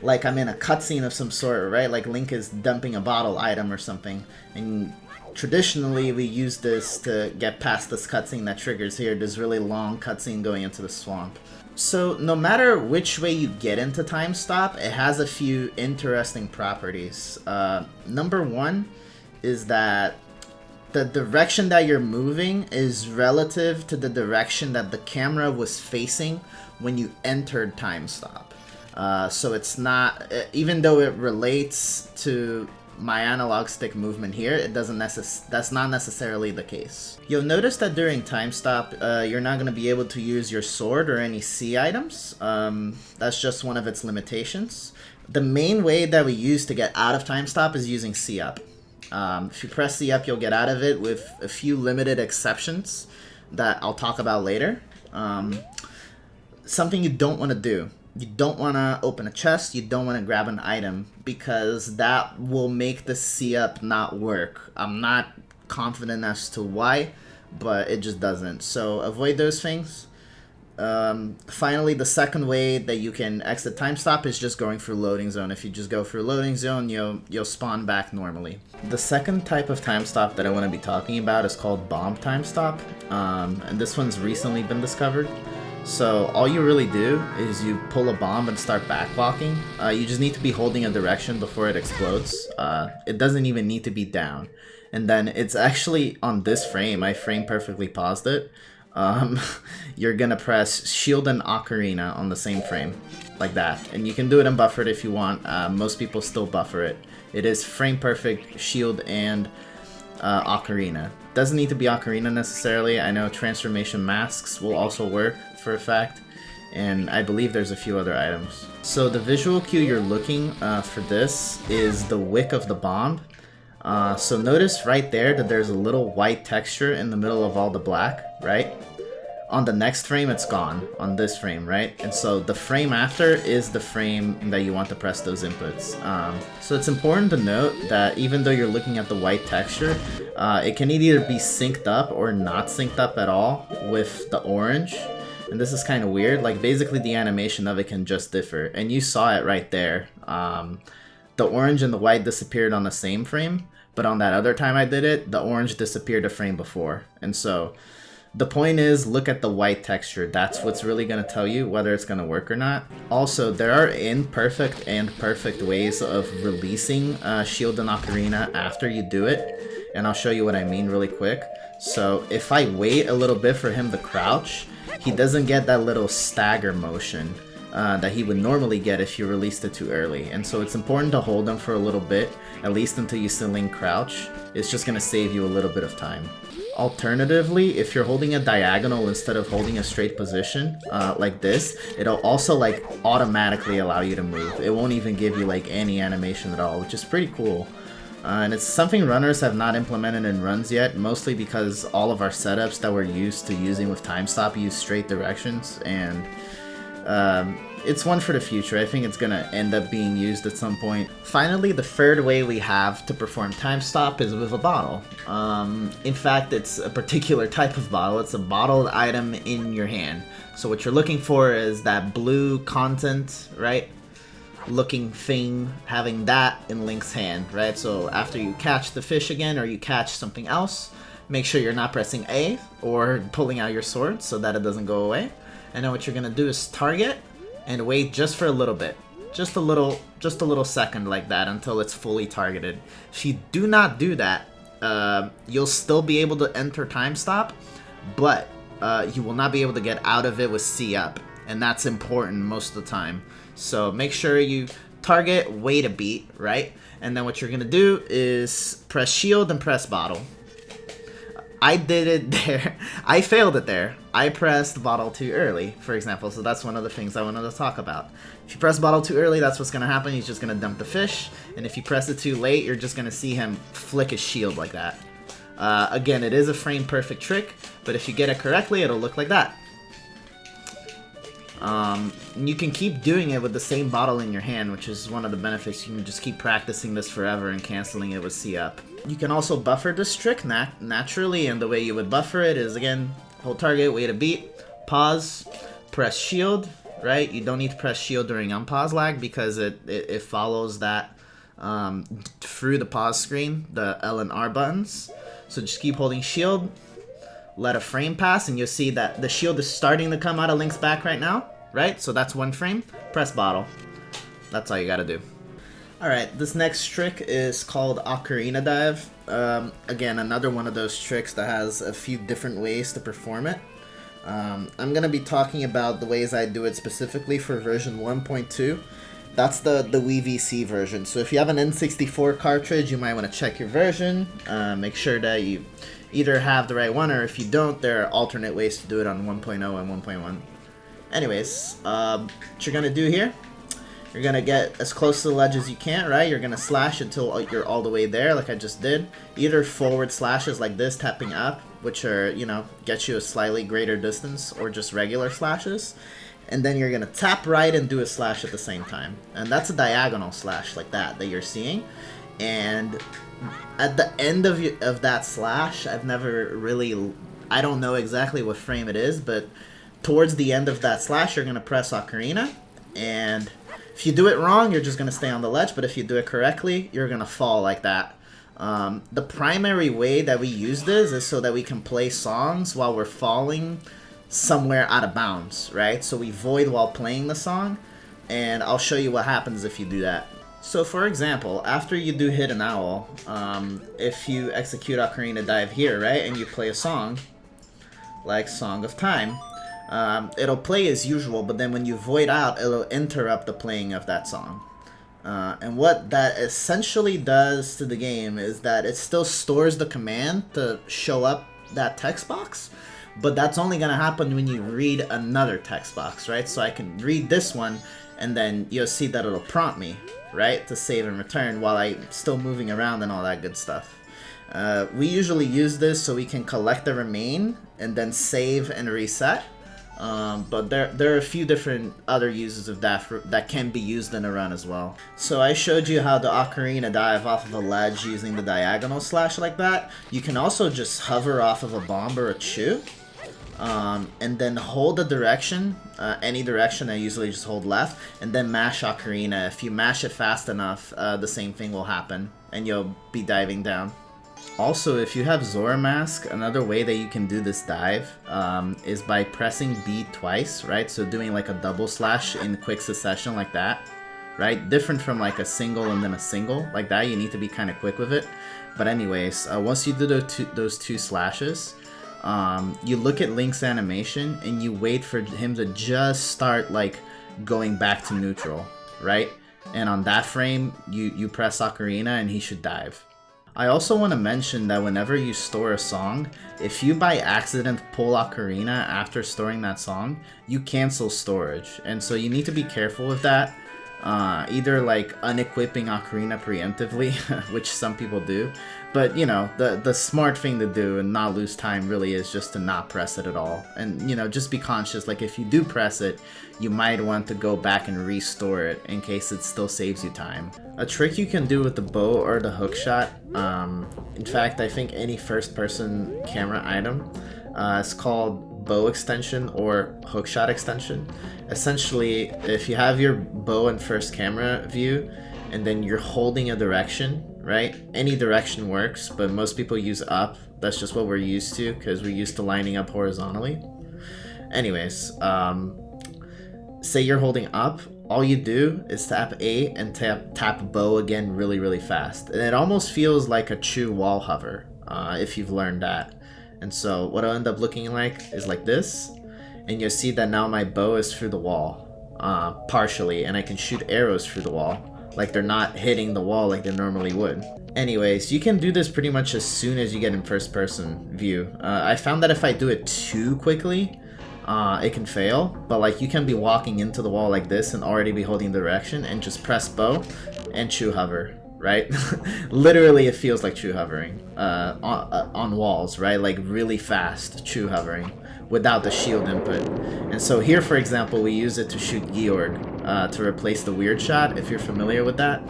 in a cutscene of some sort, right? Like Link is dumping a bottle item or something. And traditionally, we use this to get past this cutscene that triggers here, this really long cutscene going into the swamp. So no matter which way you get into Timestop, it has a few interesting properties. Number one is that The direction that you're moving is relative to the direction that the camera was facing when you entered Timestop. So it's not, even though it relates to my analog stick movement here, it doesn't that's not necessarily the case. You'll notice that during Timestop, you're not going to be able to use your sword or any C items. That's just one of its limitations. The main way that we use to get out of Timestop is using C up. If you press C up, you'll get out of it with a few limited exceptions that I'll talk about later. Something you don't want to do. You don't want to open a chest, you don't want to grab an item, because that will make the C-up not work. I'm not confident as to why, but it just doesn't. So avoid those things. Finally, the second way that you can exit Timestop is just going through loading zone. If you just go through loading zone, you'll spawn back normally. The second type of Timestop that I want to be talking about is called Bomb Timestop, and this one's recently been discovered. So all you really do is you pull a bomb and start backwalking. You just need to be holding a direction before it explodes. It doesn't even need to be down. And then it's actually on this frame, I frame perfectly paused it. You're gonna press shield and Ocarina on the same frame, like that. And you can do it in buffered if you want. Most people still buffer it. It is frame perfect shield and Ocarina. Doesn't need to be Ocarina necessarily. I know transformation masks will also work for a fact, and I believe there's a few other items. So the visual cue you're looking for this is the wick of the bomb. So notice right there that there's a little white texture in the middle of all the black, right? On the next frame, it's gone. On this frame, right? And so the frame after is the frame that you want to press those inputs. So it's important to note that even though you're looking at the white texture, it can either be synced up or not synced up at all with the orange. And this is kind of weird. Like, basically the animation of it can just differ. And you saw it right there. The orange and the white disappeared on the same frame, but on that other time I did it, the orange disappeared a frame before. And so the point is, look at the white texture. That's what's really going to tell you whether it's going to work or not. Also, there are imperfect and perfect ways of releasing Shield and Ocarina after you do it, and I'll show you what I mean really quick. So if I wait a little bit for him to crouch, he doesn't get that little stagger motion that he would normally get if you released it too early. And so it's important to hold him for a little bit, at least until you still crouch. It's just going to save you a little bit of time. Alternatively, if you're holding a diagonal instead of holding a straight position, like this, it'll also like automatically allow you to move. It won't even give you like any animation at all, which is pretty cool. And it's something runners have not implemented in runs yet, mostly because all of our setups that we're used to using with Timestop use straight directions, and it's one for the future. I think it's gonna end up being used at some point. Finally, the third way we have to perform Timestop is with a bottle. In fact, it's a particular type of bottle. It's a bottled item in your hand. So what you're looking for is that blue content, right? Looking thing, having that in Link's hand, right? So after you catch the fish again or you catch something else, make sure you're not pressing A or pulling out your sword so that it doesn't go away. And then what you're gonna do is target and wait just for a little bit. Just a little second like that until it's fully targeted. If you do not do that, you'll still be able to enter Timestop, but you will not be able to get out of it with C up. And that's important most of the time. So make sure you target, wait a beat, right? And then what you're gonna do is press shield and press bottle. I did it there. I failed it there. I pressed bottle too early, for example, so that's one of the things I wanted to talk about. If you press bottle too early, that's what's going to happen. He's just going to dump the fish, and if you press it too late, you're just going to see him flick his shield like that. Again, it is a frame-perfect trick, but if you get it correctly, it'll look like that. You can keep doing it with the same bottle in your hand, which is one of the benefits. You can just keep practicing this forever and canceling it with C up. You can also buffer this trick naturally, and the way you would buffer it is, again, hold target, wait a beat, pause, press shield, right? You don't need to press shield during unpause lag because it follows that through the pause screen, the L and R buttons. So just keep holding shield, let a frame pass, and you'll see that the shield is starting to come out of Link's back right now, right? So that's one frame, press bottle. That's all you gotta do. Alright, this next trick is called Ocarina Dive. Again, another one of those tricks that has a few different ways to perform it. I'm going to be talking about the ways I do it specifically for version 1.2. That's the Wii VC version. So if you have an N64 cartridge, you might want to check your version. Make sure that you either have the right one, or if you don't, there are alternate ways to do it on 1.0 and 1.1. Anyways, what you're going to do here, you're going to get as close to the ledge as you can, right? You're going to slash until you're all the way there, like I just did. Either forward slashes like this, tapping up, which are, you know, get you a slightly greater distance, or just regular slashes. And then you're going to tap right and do a slash at the same time. And that's a diagonal slash like that you're seeing. And at the end of that slash, I've never really, I don't know exactly what frame it is, but towards the end of that slash, you're going to press Ocarina. And if you do it wrong, you're just going to stay on the ledge. But if you do it correctly, you're going to fall like that. The primary way that we use this is so that we can play songs while we're falling somewhere out of bounds, right? So we void while playing the song, and I'll show you what happens if you do that. So for example, after you do Hidden Owl, if you execute Ocarina Dive here, right, and you play a song, like Song of Time, it'll play as usual, but then when you void out, it'll interrupt the playing of that song. And what that essentially does to the game is that it still stores the command to show up that text box, but that's only going to happen when you read another text box, right? So I can read this one, and then you'll see that it'll prompt me, right, to save and return while I'm still moving around and all that good stuff. We usually use this so we can collect the remain and then save and reset. But there are a few different other uses of that can be used in a run as well. So I showed you how the Ocarina Dive off of a ledge using the diagonal slash like that. You can also just hover off of a bomb or a chew, and then hold the direction, any direction. I usually just hold left, and then mash Ocarina. If you mash it fast enough, the same thing will happen, and you'll be diving down. Also, if you have Zora Mask, another way that you can do this dive is by pressing B twice, right? So doing like a double slash in quick succession like that, right? Different from like a single and then a single like that. You need to be kind of quick with it. But anyways, once you do those two slashes, you look at Link's animation and you wait for him to just start like going back to neutral, right? And on that frame, you press Ocarina and he should dive. I also want to mention that whenever you store a song, if you by accident pull Ocarina after storing that song, you cancel storage. And so you need to be careful with that. Either like unequipping Ocarina preemptively, which some people do. But, you know, the smart thing to do and not lose time really is just to not press it at all. And, you know, just be conscious, like if you do press it, you might want to go back and restore it in case it still saves you time. A trick you can do with the bow or the hookshot, in fact, I think any first-person camera item, is called bow extension or hookshot extension. Essentially, if you have your bow in first camera view and then you're holding a direction, right? Any direction works, but most people use up. That's just what we're used to because we're used to lining up horizontally. Anyways, say you're holding up, all you do is tap A and tap bow again really fast. And it almost feels like a true wall hover, if you've learned that. And so what it'll end up looking like is like this, and you'll see that now my bow is through the wall, partially, and I can shoot arrows through the wall, like they're not hitting the wall like they normally would. Anyways, you can do this pretty much as soon as you get in first person view. I found that if I do it too quickly, it can fail, but like you can be walking into the wall like this and already be holding the direction and just press bow and true hover, right? Literally it feels like true hovering on walls, right? Like really fast true hovering without the shield input. And so here, for example, we use it to shoot Georg to replace the Weirdshots, if you're familiar with that.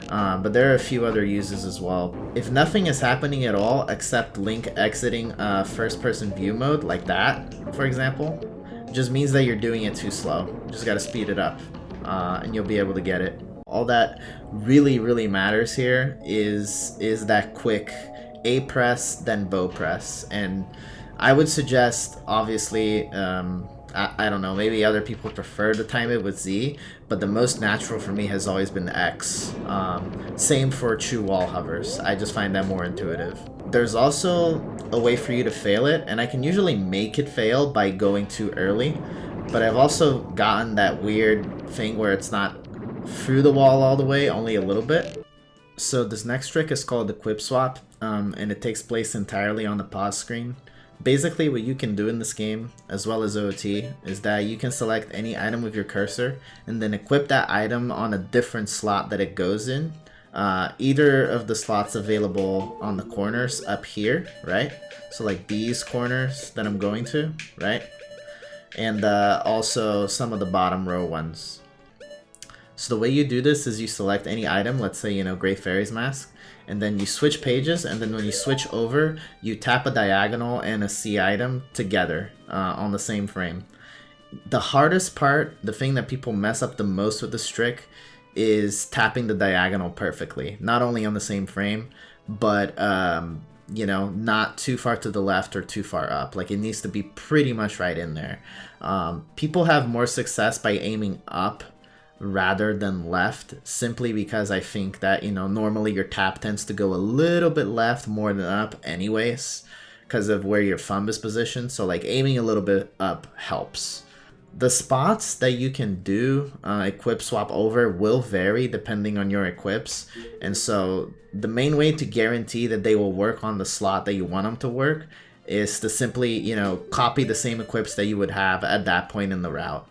But there are a few other uses as well. If nothing is happening at all except Link exiting first-person view mode, like that, for example, it just means that you're doing it too slow. You just gotta speed it up, and you'll be able to get it. All that really matters here is that quick A press, then bow press. And I would suggest, obviously, I don't know, maybe other people prefer to time it with Z, but the most natural for me has always been X. Same for true wall hovers. I just find that more intuitive. There's also a way for you to fail it, and I can usually make it fail by going too early, but I've also gotten that weird thing where it's not through the wall all the way, only a little bit. So this next trick is called the Quip Swap, and it takes place entirely on the pause screen. Basically, what you can do in this game, as well as OOT, is that you can select any item with your cursor and then equip that item on a different slot that it goes in. Either of the slots available on the corners up here, right? So like these corners that I'm going to, right? And also some of the bottom row ones. So the way you do this is you select any item, let's say, Great Fairy's Mask, and then you switch pages, and then when you switch over, you tap a diagonal and a C item together on the same frame. The hardest part, the thing that people mess up the most with this trick, is tapping the diagonal perfectly. Not only on the same frame, but not too far to the left or too far up. Like, it needs to be pretty much right in there. People have more success by aiming up rather than left, simply because I think that, normally your tap tends to go a little bit left more than up anyways, because of where your thumb is positioned. So like aiming a little bit up helps. The spots that you can do equip swap over will vary depending on your equips, and so the main way to guarantee that they will work on the slot that you want them to work is to simply, copy the same equips that you would have at that point in the route.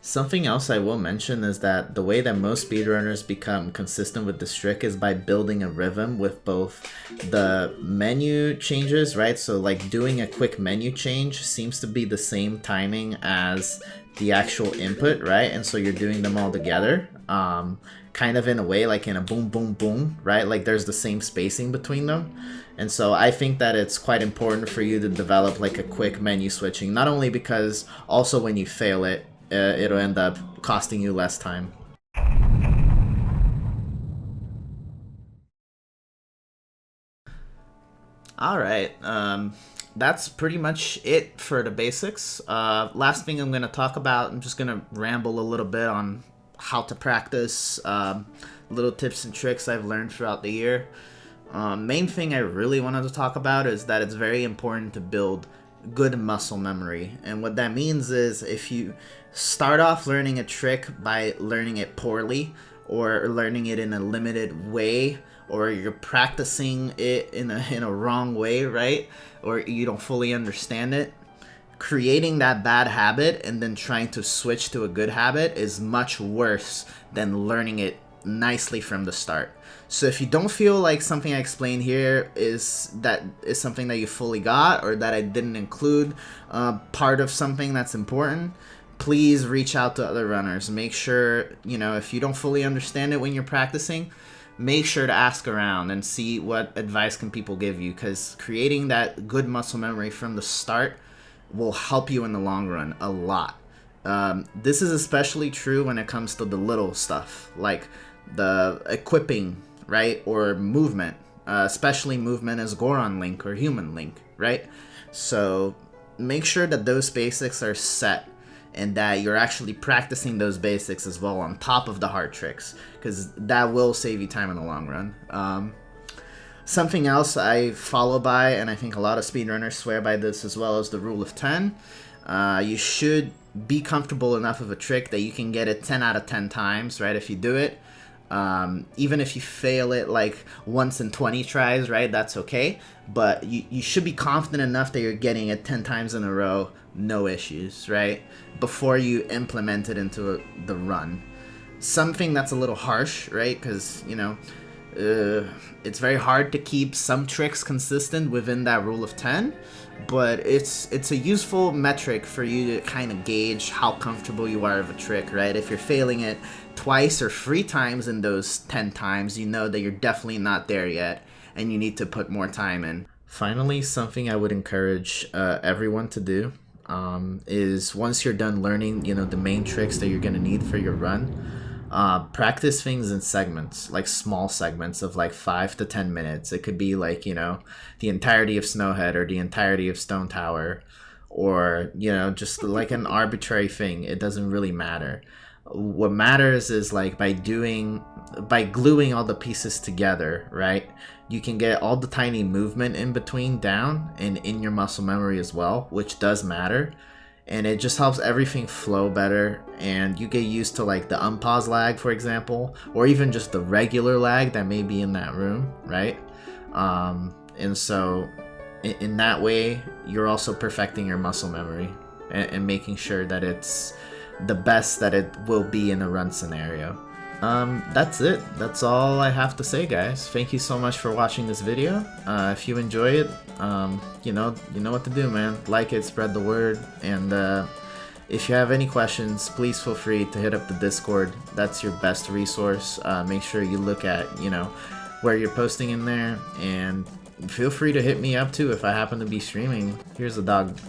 Something else I will mention is that the way that most speedrunners become consistent with this trick is by building a rhythm with both the menu changes, right? So like doing a quick menu change seems to be the same timing as the actual input, right? And so you're doing them all together, kind of in a way like in a boom, boom, boom, right? Like there's the same spacing between them. And so I think that it's quite important for you to develop like a quick menu switching, not only because also when you fail it, it'll end up costing you less time. Alright, that's pretty much it for the basics. Last thing I'm going to talk about, I'm just going to ramble a little bit on how to practice, little tips and tricks I've learned throughout the year. Main thing I really wanted to talk about is that it's very important to build good muscle memory, and what that means is if you start off learning a trick by learning it poorly or learning it in a limited way, or you're practicing it in a wrong way, right, or you don't fully understand it, creating that bad habit and then trying to switch to a good habit is much worse than learning it nicely from the start. So if you don't feel like something I explained here is something that you fully got, or that I didn't include part of something that's important, please reach out to other runners. Make sure, if you don't fully understand it when you're practicing, make sure to ask around and see what advice can people give you, because creating that good muscle memory from the start will help you in the long run a lot. This is especially true when it comes to the little stuff, like the equipping, right, or movement, especially movement as Goron Link or Human Link, right? So make sure that those basics are set and that you're actually practicing those basics as well on top of the hard tricks, because that will save you time in the long run. Something else I follow by, and I think a lot of speedrunners swear by this as well, is the rule of 10. You should be comfortable enough of a trick that you can get it 10 out of 10 times, right, if you do it. Even if you fail it like once in 20 tries, right, that's okay. But you should be confident enough that you're getting it 10 times in a row, no issues, right, before you implement it into the run. Something that's a little harsh, right, because, it's very hard to keep some tricks consistent within that rule of 10, but it's a useful metric for you to kind of gauge how comfortable you are with a trick, right? If you're failing it twice or 3 times in those 10 times, you know that you're definitely not there yet and you need to put more time in. Finally, something I would encourage everyone to do is once you're done learning, the main tricks that you're going to need for your run, practice things in segments, like small segments of like 5 to 10 minutes. It could be like, the entirety of Snowhead or the entirety of Stone Tower, or, you know, just like an arbitrary thing. It doesn't really matter. What matters is like by gluing all the pieces together, right? You can get all the tiny movement in between down and in your muscle memory as well, which does matter. And it just helps everything flow better, and you get used to like the unpause lag, for example, or even just the regular lag that may be in that room, right? And so in that way, you're also perfecting your muscle memory and making sure that it's the best that it will be in a run scenario. That's it. That's all I have to say, guys. Thank you so much for watching this video. If you enjoy it, you know what to do, man. Like it, spread the word, and if you have any questions, please feel free to hit up the Discord. That's your best resource. Make sure you look at, you know, where you're posting in there, and feel free to hit me up too if I happen to be streaming. Here's the dog.